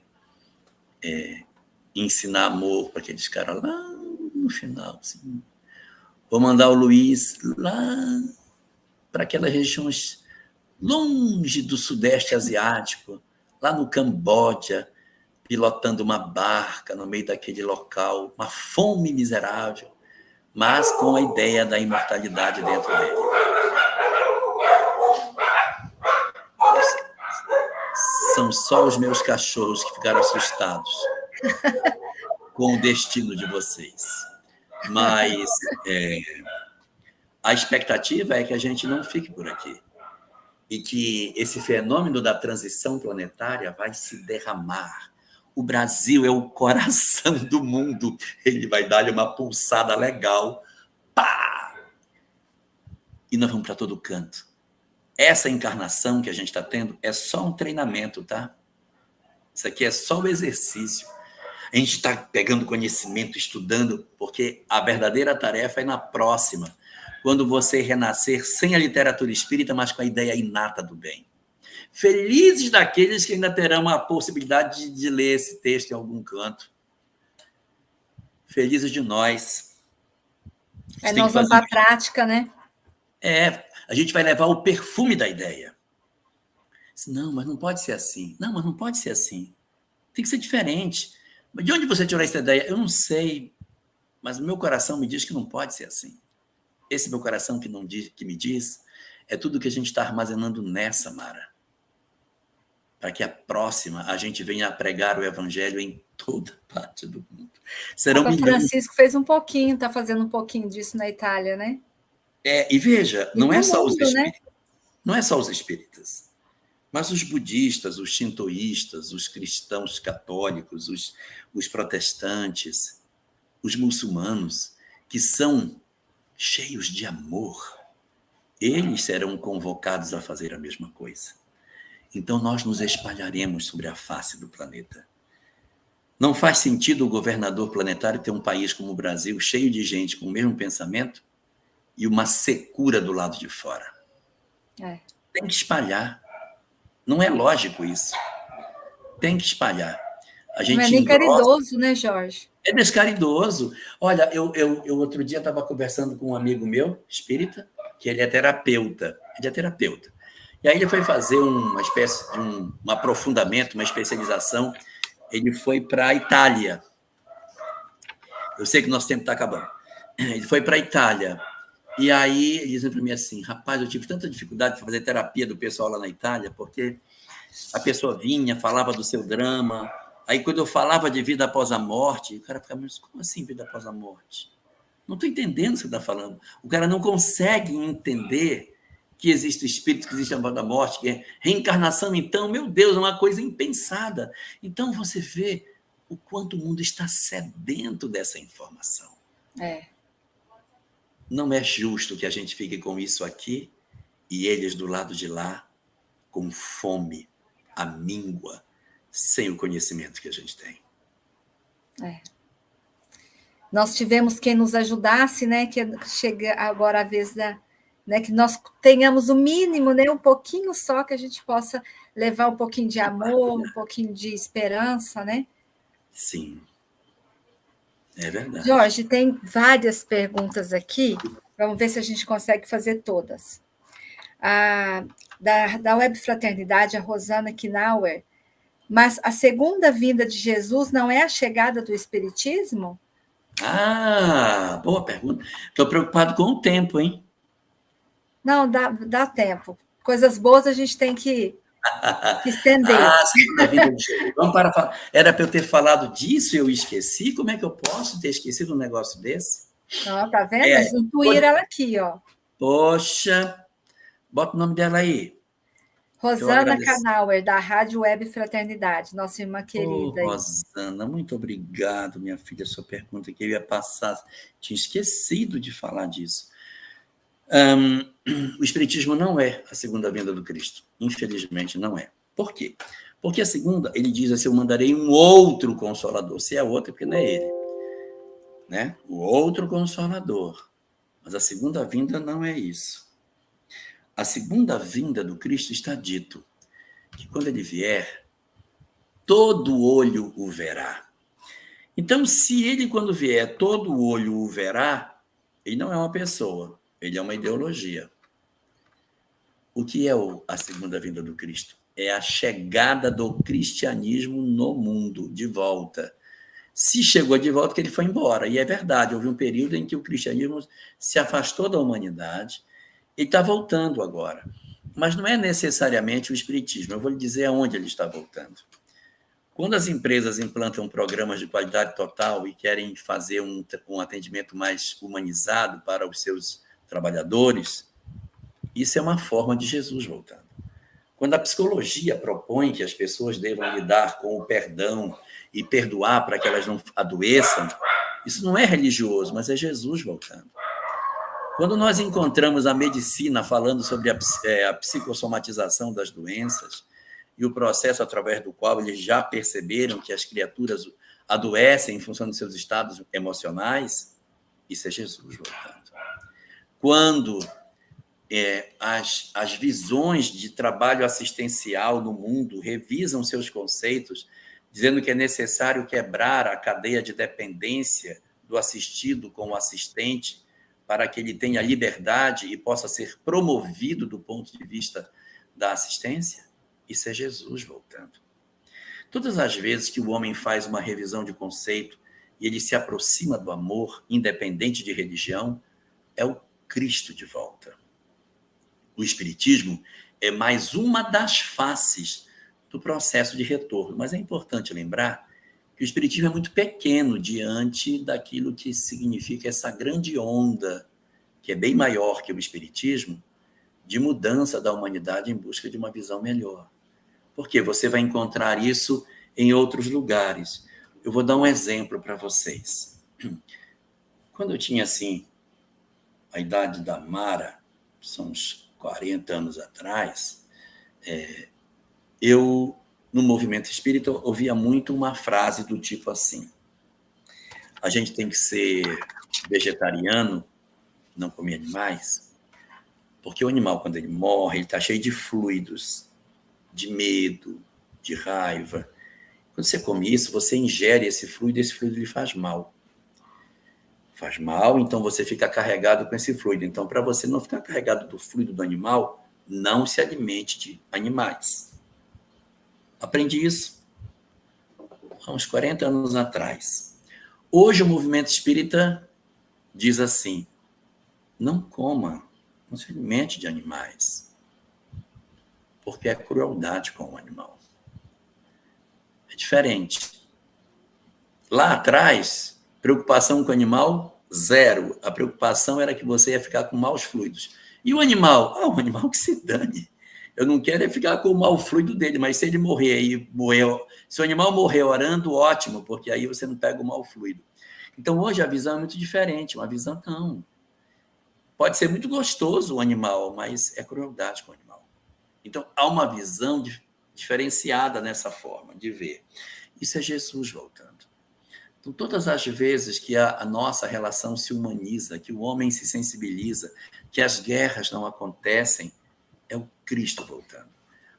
ensinar amor para aqueles caras lá no final. Assim. Vou mandar o Luiz lá para aquelas regiões longe do Sudeste Asiático, lá no Camboja, pilotando uma barca no meio daquele local, uma fome miserável, mas com a ideia da imortalidade dentro dele. São só os meus cachorros que ficaram assustados com o destino de vocês. Mas a expectativa é que a gente não fique por aqui. E que esse fenômeno da transição planetária vai se derramar. O Brasil é o coração do mundo. Ele vai dar-lhe uma pulsada legal. Pá! E nós vamos para todo canto. Essa encarnação que a gente está tendo é só um treinamento, tá? Isso aqui é só o exercício. A gente está pegando conhecimento, estudando, porque a verdadeira tarefa é na próxima. Quando você renascer sem a literatura espírita, mas com a ideia inata do bem. Felizes daqueles que ainda terão a possibilidade de ler esse texto em algum canto. Felizes de nós. Nós vamos para a prática, né? A gente vai levar o perfume da ideia. Não, mas não pode ser assim. Não, mas não pode ser assim. Tem que ser diferente. Mas de onde você tirou essa ideia? Eu não sei, mas o meu coração me diz que não pode ser assim. Esse meu coração que me diz é tudo que a gente está armazenando nessa, Mara. Para que a próxima a gente venha a pregar o evangelho em toda parte do mundo. Serão Papa milhões. Francisco fez um pouquinho, está fazendo um pouquinho disso na Itália, né? E veja, não é só os espíritas, né? Não é só os espíritas, mas os budistas, os shintoístas, os cristãos católicos, os protestantes, os muçulmanos, que são cheios de amor, eles serão convocados a fazer a mesma coisa. Então, nós nos espalharemos sobre a face do planeta. Não faz sentido o governador planetário ter um país como o Brasil, cheio de gente com o mesmo pensamento e uma secura do lado de fora. Tem que espalhar. Não é lógico isso. Tem que espalhar. A gente não é nem caridoso, né, Jorge? É descaridoso. Olha, eu outro dia estava conversando com um amigo meu, espírita, que ele é terapeuta. E aí ele foi fazer uma espécie de um aprofundamento, uma especialização. Ele foi para a Itália. Eu sei que o nosso tempo está acabando. Ele foi para a Itália. E aí ele dizendo para mim assim, rapaz, eu tive tanta dificuldade de fazer terapia do pessoal lá na Itália, porque a pessoa vinha, falava do seu drama. Aí, quando eu falava de vida após a morte, o cara ficava, mas como assim vida após a morte? Não estou entendendo o que você está falando. O cara não consegue entender que existe o espírito, que existe a morte, que é reencarnação, então, meu Deus, é uma coisa impensada. Então, você vê o quanto o mundo está sedento dessa informação. Não é justo que a gente fique com isso aqui e eles do lado de lá com fome, a míngua, sem o conhecimento que a gente tem. nós tivemos quem nos ajudasse, né? Que chega agora a vez né, que nós tenhamos o mínimo, né? Um pouquinho só que a gente possa levar um pouquinho de amor, um pouquinho de esperança, né? Sim, é verdade. Jorge, tem várias perguntas aqui. Vamos ver se a gente consegue fazer todas. Da Web Fraternidade, a Rosana Knauer. Mas a segunda vinda de Jesus não é a chegada do Espiritismo? Ah, boa pergunta. Estou preocupado com o tempo, hein? Não, dá tempo. Coisas boas a gente tem que estender. Ah, segunda vida de Jesus. Vamos para falar. Era para eu ter falado disso e eu esqueci? Como é que eu posso ter esquecido um negócio desse? Ó, tá vendo? É, Eles intuíram ela aqui, ó. poxa, bota o nome dela aí, que eu Rosana agradeço. Knauer, da Rádio Web Fraternidade, nossa irmã Ô, querida aí. Rosana, muito obrigado, minha filha, sua pergunta que eu ia passar. Tinha esquecido de falar disso. O Espiritismo não é a segunda vinda do Cristo. Infelizmente, não é. Por quê? Porque a segunda, ele diz assim, eu mandarei um outro Consolador. Se é outro, é porque não é ele. Né? O outro Consolador. Mas a segunda vinda não é isso. A segunda vinda do Cristo está dito que quando ele vier, todo olho o verá. Então, se ele, quando vier, todo olho o verá, ele não é uma pessoa, ele é uma ideologia. O que é a segunda vinda do Cristo? É a chegada do cristianismo no mundo, de volta. Se chegou de volta, que ele foi embora. E é verdade, houve um período em que o cristianismo se afastou da humanidade. Ele está voltando agora. Mas não é necessariamente o espiritismo. Eu vou lhe dizer aonde ele está voltando. Quando as empresas implantam programas de qualidade total e querem fazer um atendimento mais humanizado para os seus trabalhadores, isso é uma forma de Jesus voltando. Quando a psicologia propõe que as pessoas devam lidar com o perdão e perdoar para que elas não adoeçam, isso não é religioso, mas é Jesus voltando. Quando nós encontramos a medicina falando sobre a psicossomatização das doenças e o processo através do qual eles já perceberam que as criaturas adoecem em função dos seus estados emocionais, isso é Jesus voltando. Quando as visões de trabalho assistencial no mundo revisam seus conceitos, dizendo que é necessário quebrar a cadeia de dependência do assistido com o assistente para que ele tenha liberdade e possa ser promovido do ponto de vista da assistência, isso é Jesus voltando. Todas as vezes que o homem faz uma revisão de conceito e ele se aproxima do amor, independente de religião, é o Cristo de volta. O Espiritismo é mais uma das faces do processo de retorno, mas é importante lembrar que o Espiritismo é muito pequeno diante daquilo que significa essa grande onda, que é bem maior que o Espiritismo, de mudança da humanidade em busca de uma visão melhor. Porque você vai encontrar isso em outros lugares. Eu vou dar um exemplo para vocês. Quando eu tinha, assim, a idade da Mara, são uns 40 anos atrás, eu, no movimento espírita, ouvia muito uma frase do tipo assim: a gente tem que ser vegetariano, não comer animais, porque o animal, quando ele morre, ele está cheio de fluidos, de medo, de raiva. Quando você come isso, você ingere esse fluido lhe faz mal. Faz mal, então você fica carregado com esse fluido. Então, para você não ficar carregado do fluido do animal, não se alimente de animais. Aprendi isso há uns 40 anos atrás. Hoje o movimento espírita diz assim: não coma, não se alimente de animais, porque é crueldade com o animal. É diferente. Lá atrás, preocupação com o animal, zero. A preocupação era que você ia ficar com maus fluidos. E o animal? O animal que se dane. Eu não quero ficar com o mau fluido dele, mas se ele se o animal morrer orando, ótimo, porque aí você não pega o mau fluido. Então, hoje a visão é muito diferente. Uma visão, não. Pode ser muito gostoso o animal, mas é crueldade com o animal. Então, há uma visão diferenciada nessa forma de ver. Isso é Jesus voltando. Então, todas as vezes que a nossa relação se humaniza, que o homem se sensibiliza, que as guerras não acontecem, é o Cristo voltando.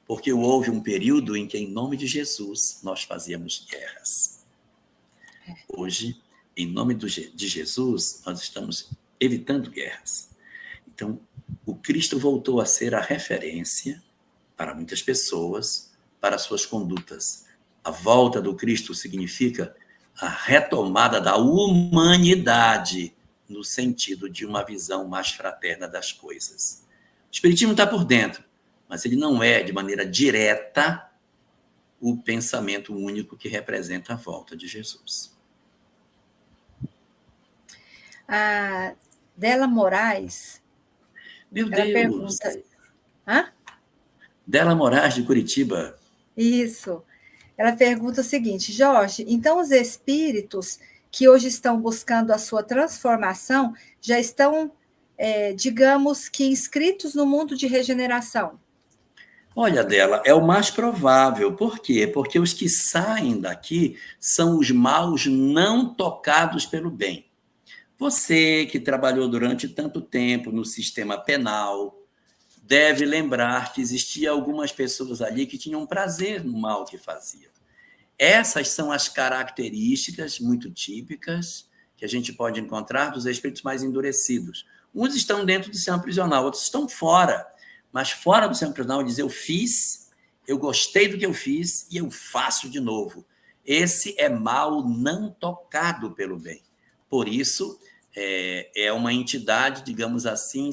Porque houve um período em que, em nome de Jesus, nós fazíamos guerras. Hoje, em nome de Jesus, nós estamos evitando guerras. Então, o Cristo voltou a ser a referência para muitas pessoas, para suas condutas. A volta do Cristo significa a retomada da humanidade no sentido de uma visão mais fraterna das coisas. O Espiritismo está por dentro, mas ele não é, de maneira direta, o pensamento único que representa a volta de Jesus. A Dela Moraes, Meu ela Deus! pergunta... Hã? Dela Moraes, de Curitiba. Isso. Ela pergunta o seguinte, Jorge, então os espíritos que hoje estão buscando a sua transformação já estão, digamos que, inscritos no mundo de regeneração? Olha, Dela, é o mais provável. Por quê? Porque os que saem daqui são os maus não tocados pelo bem. Você, que trabalhou durante tanto tempo no sistema penal, deve lembrar que existia algumas pessoas ali que tinham prazer no mal que faziam. Essas são as características muito típicas que a gente pode encontrar dos espíritos mais endurecidos. Uns estão dentro do sistema prisional, outros estão fora. Mas fora do sistema prisional, diz, eu fiz, eu gostei do que eu fiz e eu faço de novo. Esse é mal não tocado pelo bem. Por isso, é uma entidade, digamos assim,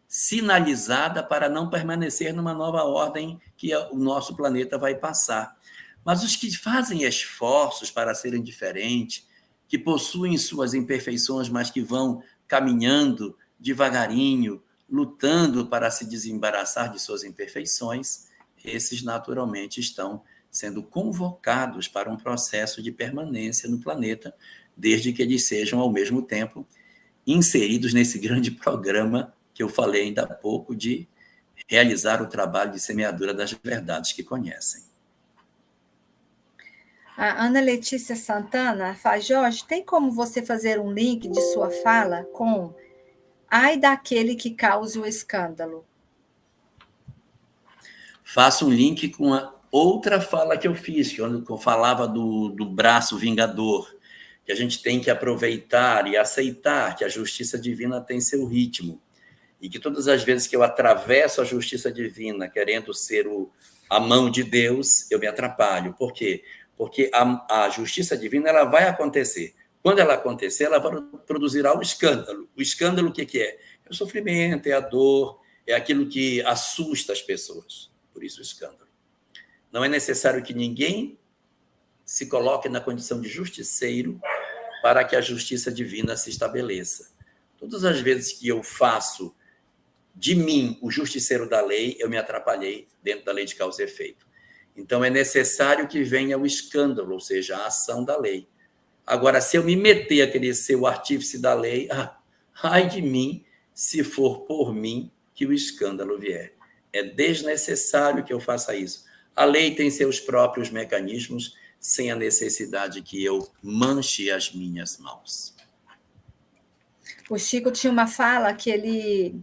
sinalizada para não permanecer numa nova ordem que o nosso planeta vai passar. Mas os que fazem esforços para serem diferentes, que possuem suas imperfeições, mas que vão caminhando devagarinho, lutando para se desembaraçar de suas imperfeições, esses naturalmente estão sendo convocados para um processo de permanência no planeta, desde que eles sejam, ao mesmo tempo, inseridos nesse grande programa que eu falei ainda há pouco, de realizar o trabalho de semeadura das verdades que conhecem. A Ana Letícia Santana fala, Jorge, tem como você fazer um link de sua fala com ai daquele que cause o escândalo? Faço um link com a outra fala que eu fiz, que eu falava do braço vingador, que a gente tem que aproveitar e aceitar que a justiça divina tem seu ritmo, e que todas as vezes que eu atravesso a justiça divina querendo ser a mão de Deus, eu me atrapalho. Por quê? Porque a justiça divina ela vai acontecer. Quando ela acontecer, ela vai produzirá o escândalo. O escândalo, o que é? É o sofrimento, é a dor, é aquilo que assusta as pessoas. Por isso o escândalo. Não é necessário que ninguém se coloque na condição de justiceiro para que a justiça divina se estabeleça. Todas as vezes que eu faço de mim o justiceiro da lei, eu me atrapalhei dentro da lei de causa e efeito. Então, é necessário que venha o escândalo, ou seja, a ação da lei. Agora, se eu me meter a querer ser o artífice da lei, ai de mim, se for por mim que o escândalo vier. É desnecessário que eu faça isso. A lei tem seus próprios mecanismos, sem a necessidade que eu manche as minhas mãos. O Chico tinha uma fala que ele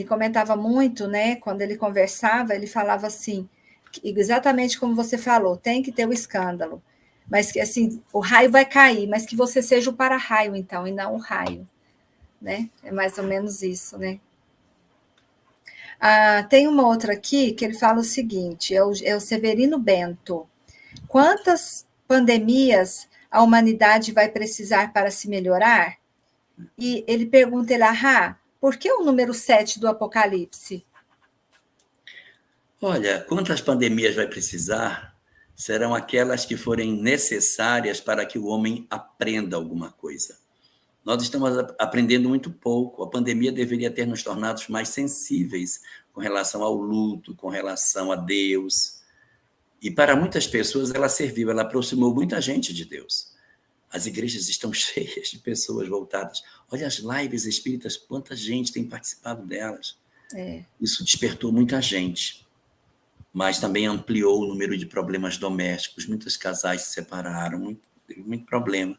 comentava muito, né? Quando ele conversava, ele falava assim, exatamente como você falou, tem que ter o escândalo. Mas que assim, o raio vai cair, mas que você seja o para-raio, então, e não o raio. Né? É mais ou menos isso, né? Tem uma outra aqui que ele fala o seguinte, é o Severino Bento. Quantas pandemias a humanidade vai precisar para se melhorar? E ele pergunta, por que o número 7 do Apocalipse? Olha, quantas pandemias vai precisar? Serão aquelas que forem necessárias para que o homem aprenda alguma coisa. Nós estamos aprendendo muito pouco. A pandemia deveria ter nos tornado mais sensíveis com relação ao luto, com relação a Deus. E para muitas pessoas ela serviu, ela aproximou muita gente de Deus. As igrejas estão cheias de pessoas voltadas. Olha as lives espíritas, quanta gente tem participado delas. Isso despertou muita gente, mas também ampliou o número de problemas domésticos. Muitos casais se separaram, teve muito problema.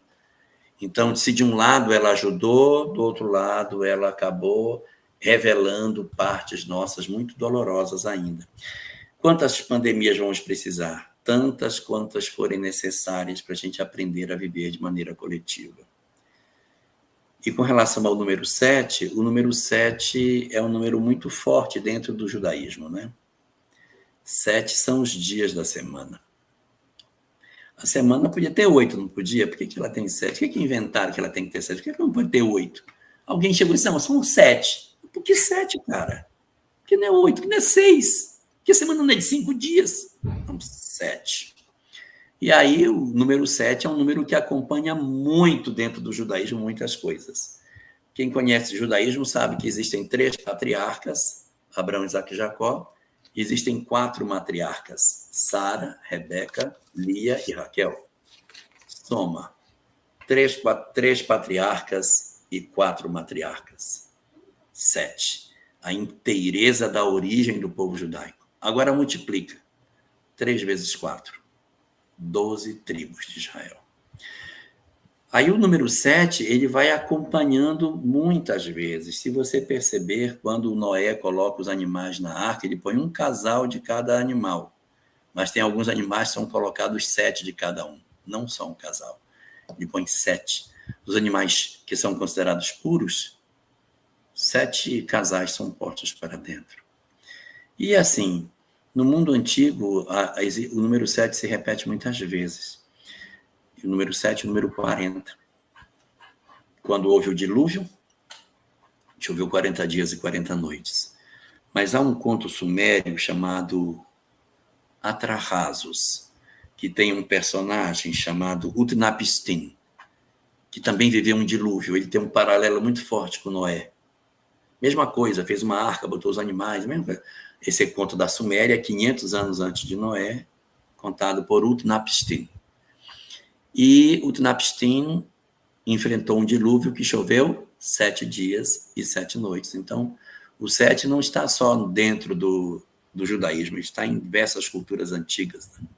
Então, se de um lado ela ajudou, do outro lado ela acabou revelando partes nossas muito dolorosas ainda. Quantas pandemias vamos precisar? Tantas quantas forem necessárias para a gente aprender a viver de maneira coletiva. E com relação ao número 7, o número 7 é um número muito forte dentro do judaísmo, né? 7 são os dias da semana. A semana podia ter 8, não podia? Por que ela tem 7? Por que inventaram que ela tem que ter 7? Por que não pode ter 8? Alguém chegou e disse, não, são 7. Por que 7, cara? Por que não é 8? Por que não é 6? Porque a semana não é de 5 dias? Então, 7. E aí o número 7 é um número que acompanha muito dentro do judaísmo muitas coisas. Quem conhece o judaísmo sabe que existem 3 patriarcas, Abraão, Isaque e Jacó, e existem 4 matriarcas, Sara, Rebeca, Lia e Raquel. Soma 3 patriarcas e 4 matriarcas. 7. A inteireza da origem do povo judaico. Agora multiplica. 3 vezes 4. 12 tribos de Israel. Aí o número 7, ele vai acompanhando muitas vezes. Se você perceber, quando o Noé coloca os animais na arca, ele põe um casal de cada animal. Mas tem alguns animais que são colocados 7 de cada um. Não só um casal. Ele põe 7. Os animais que são considerados puros, 7 casais são postos para dentro. E assim, no mundo antigo, o número 7 se repete muitas vezes. E o número 7 é o número 40. Quando houve o dilúvio, choveu 40 dias e 40 noites. Mas há um conto sumério chamado Atrahasis, que tem um personagem chamado Utnapishtim, que também viveu um dilúvio. Ele tem um paralelo muito forte com Noé. Mesma coisa, fez uma arca, botou os animais, mesmo. Esse é conto da Suméria, 500 anos antes de Noé, contado por Utnapishtim. E Utnapishtim enfrentou um dilúvio que choveu 7 dias e 7 noites. Então, o 7 não está só dentro do judaísmo, está em diversas culturas antigas. Né?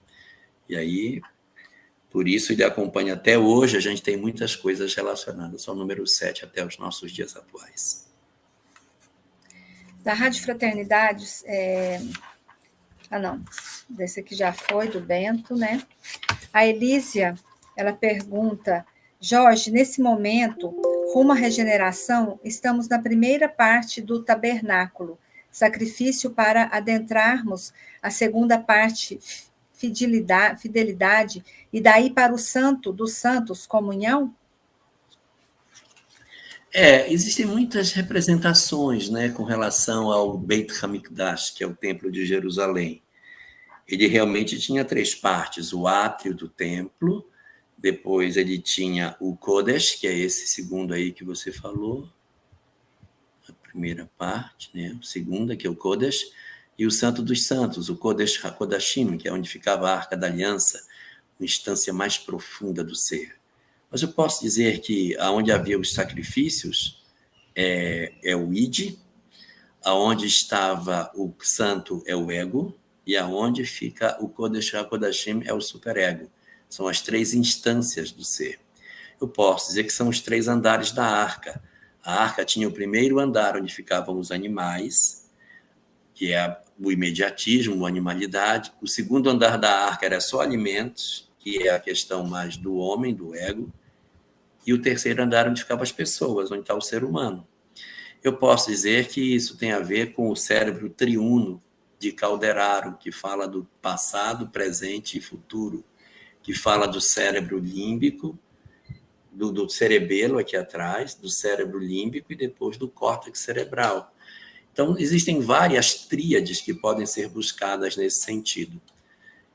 E aí, por isso, ele acompanha até hoje, a gente tem muitas coisas relacionadas ao número 7 até os nossos dias atuais. Da Rádio Fraternidades, desse aqui já foi, do Bento, né? A Elísia, ela pergunta, Jorge, nesse momento, rumo à regeneração, estamos na primeira parte do tabernáculo, sacrifício para adentrarmos a segunda parte, fidelidade, e daí para o santo dos santos, comunhão? Existem muitas representações, né, com relação ao Beit HaMikdash, que é o Templo de Jerusalém. Ele realmente tinha 3 partes, o átrio do templo, depois ele tinha o Kodesh, que é esse segundo aí que você falou, a primeira parte, né, a segunda, que é o Kodesh, e o Santo dos Santos, o Kodesh HaKodashim, que é onde ficava a Arca da Aliança, uma instância mais profunda do ser. Mas eu posso dizer que aonde havia os sacrifícios é o id, aonde estava o santo é o ego, e aonde fica o Kodesh HaKodashim é o superego. São as 3 instâncias do ser. Eu posso dizer que são os 3 andares da arca. A arca tinha o primeiro andar, onde ficavam os animais, que é o imediatismo, a animalidade. O segundo andar da arca era só alimentos, que é a questão mais do homem, do ego. E o terceiro andar, onde ficavam as pessoas, onde está o ser humano. Eu posso dizer que isso tem a ver com o cérebro triuno de Calderaro, que fala do passado, presente e futuro, que fala do cérebro límbico, do cerebelo aqui atrás, do cérebro límbico e depois do córtex cerebral. Então, existem várias tríades que podem ser buscadas nesse sentido.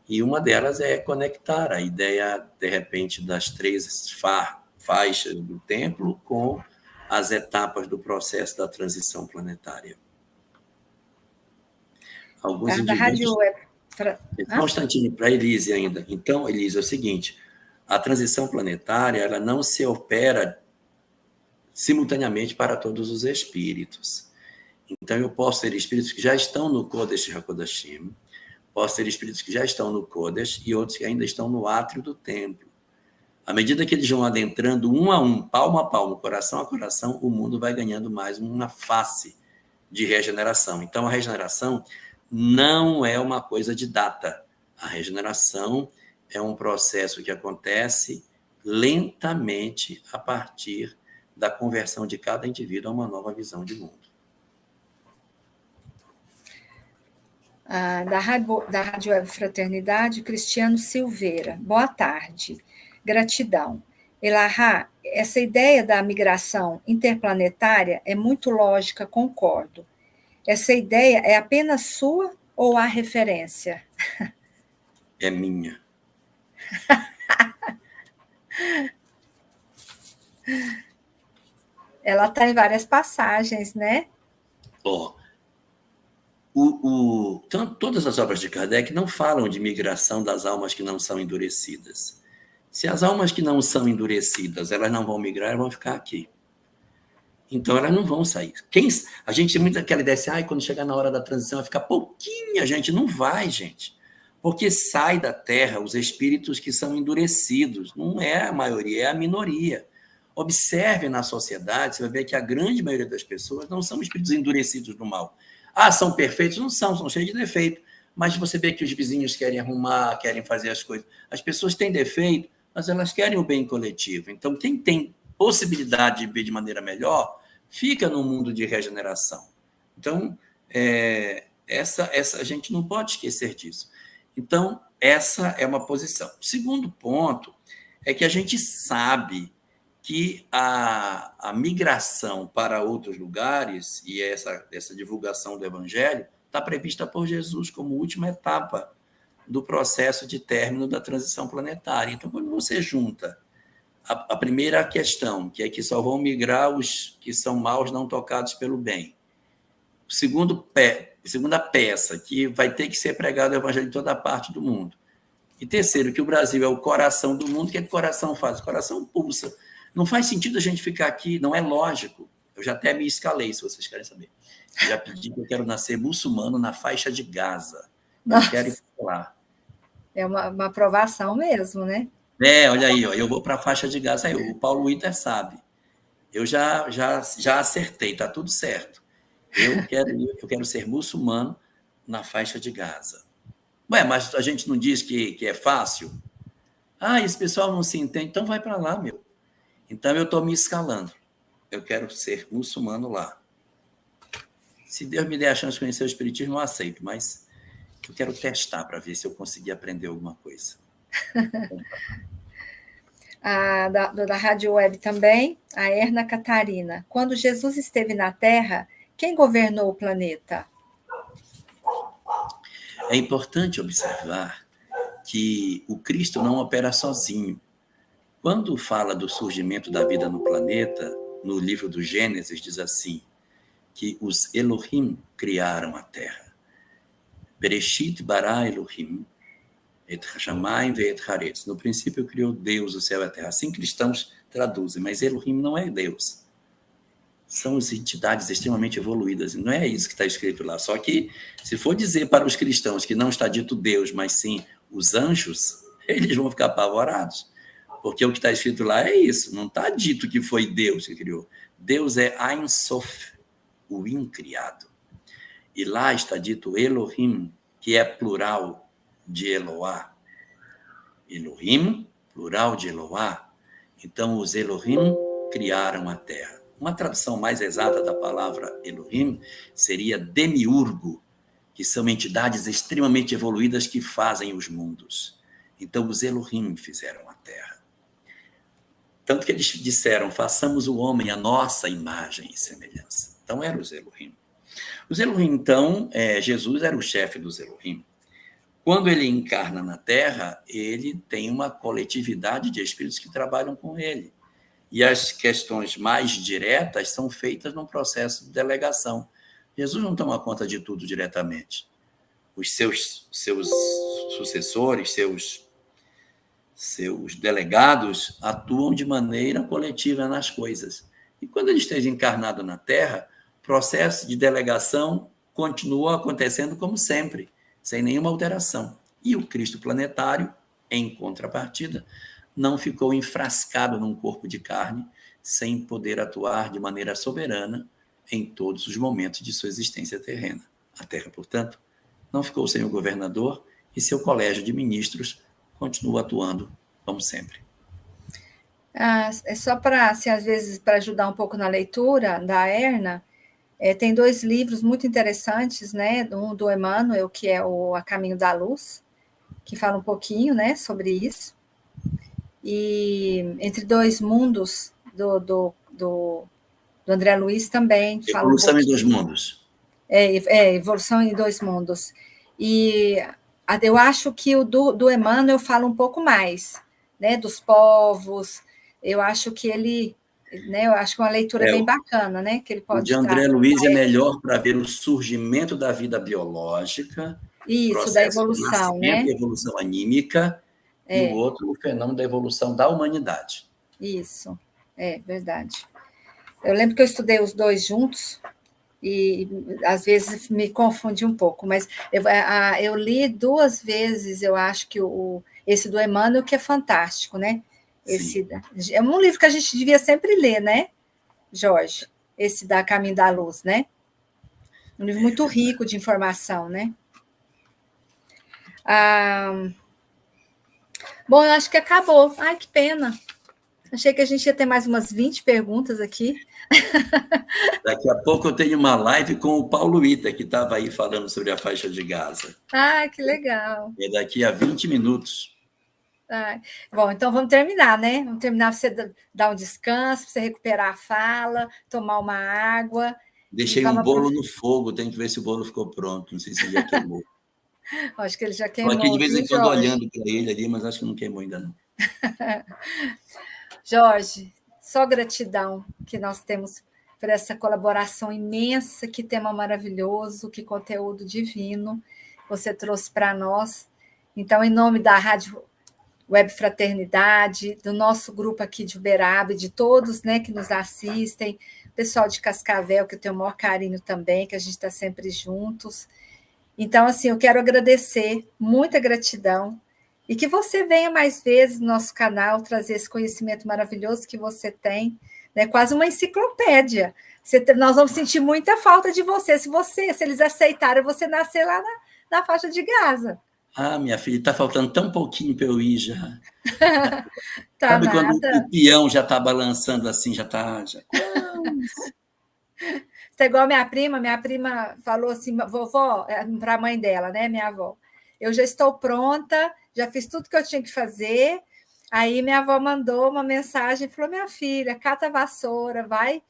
E uma delas é conectar a ideia, de repente, das 3 faixas do templo com as etapas do processo da transição planetária. Alguns indivíduos... Rádio Um instantinho para a Elise ainda. Então, Elise, é o seguinte, a transição planetária ela não se opera simultaneamente para todos os espíritos. Então, eu posso ter espíritos que já estão no Kodesh HaKodashim, posso ter espíritos que já estão no Kodesh e outros que ainda estão no átrio do templo. À medida que eles vão adentrando um a um, palmo a palmo, coração a coração, o mundo vai ganhando mais uma face de regeneração. Então, a regeneração não é uma coisa de data. A regeneração é um processo que acontece lentamente a partir da conversão de cada indivíduo a uma nova visão de mundo. Da Rádio Web Fraternidade, Cristiano Silveira. Boa tarde. Gratidão. Elahá, essa ideia da migração interplanetária é muito lógica, concordo. Essa ideia é apenas sua ou há referência? É minha. Ela está em várias passagens, né? Todas as obras de Kardec não falam de migração das almas que não são endurecidas. Se as almas que não são endurecidas, elas não vão migrar, elas vão ficar aqui. Então, elas não vão sair. A gente tem muito aquela ideia assim, quando chegar na hora da transição vai ficar pouquinha, gente. Não vai, gente. Porque sai da Terra os espíritos que são endurecidos. Não é a maioria, é a minoria. Observe na sociedade, você vai ver que a grande maioria das pessoas não são espíritos endurecidos do mal. São perfeitos? Não são cheios de defeito. Mas você vê que os vizinhos querem arrumar, querem fazer as coisas. As pessoas têm defeito, mas elas querem o bem coletivo. Então, quem tem possibilidade de viver de maneira melhor, fica no mundo de regeneração. Então, a gente não pode esquecer disso. Então, essa é uma posição. O segundo ponto é que a gente sabe que a migração para outros lugares e essa divulgação do Evangelho está prevista por Jesus como última etapa do processo de término da transição planetária. Então, quando você junta a primeira questão, que é que só vão migrar os que são maus não tocados pelo bem. Segunda peça, que vai ter que ser pregado o Evangelho em toda parte do mundo. E terceiro, que o Brasil é o coração do mundo. O que é que o coração faz? O coração pulsa. Não faz sentido a gente ficar aqui, não é lógico. Eu já até me escalei, se vocês querem saber. Eu já pedi que eu quero nascer muçulmano na faixa de Gaza. Nossa. Eu quero ir lá. É uma aprovação mesmo, né? Olha aí, eu vou para a faixa de Gaza. Aí, o Paulo Inter sabe. Eu já acertei, está tudo certo. Eu quero ser muçulmano na faixa de Gaza. Mas a gente não diz que é fácil? Esse pessoal não se entende, então vai para lá, meu. Então eu estou me escalando. Eu quero ser muçulmano lá. Se Deus me der a chance de conhecer o Espiritismo, eu aceito, mas eu quero testar para ver se eu conseguir aprender alguma coisa. Da Rádio Web também, a Erna Catarina. Quando Jesus esteve na Terra, quem governou o planeta? É importante observar que o Cristo não opera sozinho. Quando fala do surgimento da vida no planeta, no livro do Gênesis, diz assim, que os Elohim criaram a Terra. Bereshit bara Elohim et hashamayim ve'et haaretz. No princípio criou Deus o céu e a terra. Assim cristãos traduzem, mas Elohim não é Deus. São as entidades extremamente evoluídas. Não é isso que está escrito lá. Só que, se for dizer para os cristãos que não está dito Deus, mas sim os anjos, eles vão ficar apavorados. Porque o que está escrito lá é isso. Não está dito que foi Deus que criou. Deus é Ein Sof, o incriado. E lá está dito Elohim, que é plural de Eloá. Elohim, plural de Eloá. Então, os Elohim criaram a terra. Uma tradução mais exata da palavra Elohim seria demiurgo, que são entidades extremamente evoluídas que fazem os mundos. Então, os Elohim fizeram a terra. Tanto que eles disseram, façamos o homem à nossa imagem e semelhança. Então, eram os Elohim. Os Elohim, então, Jesus era o chefe dos Elohim. Quando ele encarna na Terra, ele tem uma coletividade de espíritos que trabalham com ele. E as questões mais diretas são feitas num processo de delegação. Jesus não toma conta de tudo diretamente. Os seus sucessores, seus delegados atuam de maneira coletiva nas coisas. E quando ele esteja encarnado na Terra, o processo de delegação continua acontecendo como sempre, sem nenhuma alteração. E o Cristo planetário, em contrapartida, não ficou enfrascado num corpo de carne, sem poder atuar de maneira soberana em todos os momentos de sua existência terrena. A terra, portanto, não ficou sem o governador e seu colégio de ministros continua atuando como sempre. É só para, assim, às vezes, para ajudar um pouco na leitura da Erna, tem 2 livros muito interessantes, né? Um do Emmanuel, que é o A Caminho da Luz, que fala um pouquinho, né, sobre isso. E Entre Dois Mundos, do André Luiz, também fala um Evolução em pouquinho. Dois Mundos. Evolução em Dois Mundos. E eu acho que o do Emmanuel fala um pouco mais, né, dos povos. Eu acho que ele, né, eu acho que é uma leitura bem bacana, né, que ele O de pode André trazer. Luiz é melhor para ver o surgimento da vida biológica, Isso, da processo de evolução, nascimento né? e evolução anímica, e o outro, o fenômeno da evolução da humanidade. Isso, verdade. Eu lembro que eu estudei os 2 juntos, e às vezes me confunde um pouco, mas eu li 2 vezes, eu acho que esse do Emmanuel, que é fantástico, né? Sim. É um livro que a gente devia sempre ler, né, Jorge? Esse da Caminho da Luz, né? Um livro muito rico de informação, né? Bom, eu acho que acabou. Ai, que pena. Achei que a gente ia ter mais umas 20 perguntas aqui. Daqui a pouco eu tenho uma live com o Paulo Ita, que estava aí falando sobre a faixa de Gaza. Ah, que legal. É daqui a 20 minutos. Bom, então vamos terminar, né? Vamos terminar para você dar um descanso, para você recuperar a fala, tomar uma água. Deixei um bolo no fogo, tem que ver se o bolo ficou pronto. Não sei se ele já queimou. Acho que ele já Estou aqui de queimou, vez viu, em quando Jorge? olhando para ele ali, mas acho que não queimou ainda não. Jorge, só gratidão que nós temos por essa colaboração imensa, que tema maravilhoso, que conteúdo divino você trouxe para nós. Então, em nome da Rádio Web Fraternidade, do nosso grupo aqui de Uberaba, e de todos, né, que nos assistem, pessoal de Cascavel, que eu tenho o maior carinho também, que a gente está sempre juntos. Então, assim, eu quero agradecer, muita gratidão, e que você venha mais vezes no nosso canal trazer esse conhecimento maravilhoso que você tem, né? Quase uma enciclopédia. Nós vamos sentir muita falta de você, se eles aceitarem você nascer lá na faixa de Gaza. Ah, minha filha, está faltando tão pouquinho para eu ir já. Tá Sabe quando nada. o peão já está balançando assim, já está... Já... Você é igual minha prima falou assim, vovó, para a mãe dela, né, minha avó, eu já estou pronta, já fiz tudo que eu tinha que fazer. Aí minha avó mandou uma mensagem e falou: minha filha, cata a vassoura, vai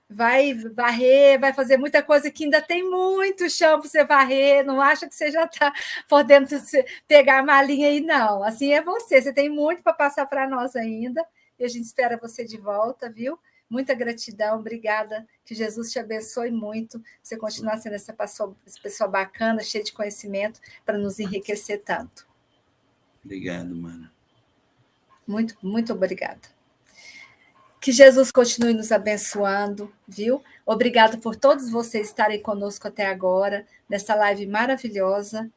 varrer, vai fazer muita coisa que ainda tem muito chão para você varrer, não acha que você já está podendo pegar a malinha aí, não. Assim é você tem muito para passar para nós ainda, e a gente espera você de volta, viu? Muita gratidão, obrigada, que Jesus te abençoe muito, você continuar sendo essa pessoa bacana, cheia de conhecimento, para nos enriquecer tanto. Obrigado, Mana. Muito, muito obrigada. Que Jesus continue nos abençoando, viu? Obrigado por todos vocês estarem conosco até agora, nessa live maravilhosa.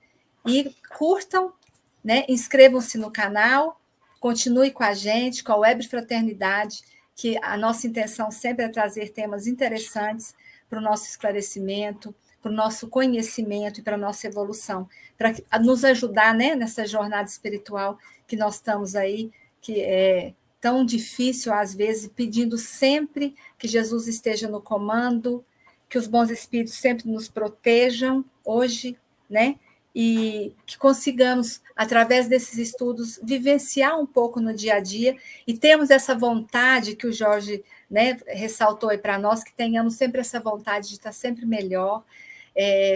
E curtam, né? Inscrevam-se no canal, continue com a gente, com a Web Fraternidade, que a nossa intenção sempre é trazer temas interessantes para o nosso esclarecimento, para o nosso conhecimento e para a nossa evolução, para nos ajudar, né, nessa jornada espiritual que nós estamos aí, que é tão difícil às vezes, pedindo sempre que Jesus esteja no comando, que os bons espíritos sempre nos protejam hoje, né? E que consigamos, através desses estudos, vivenciar um pouco no dia a dia e termos essa vontade que o Jorge, né, ressaltou aí para nós, que tenhamos sempre essa vontade de estar sempre melhor,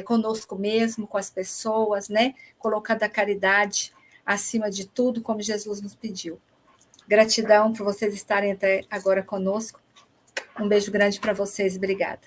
conosco mesmo, com as pessoas, né? Colocando a caridade acima de tudo, como Jesus nos pediu. Gratidão por vocês estarem até agora conosco. Um beijo grande para vocês. Obrigada.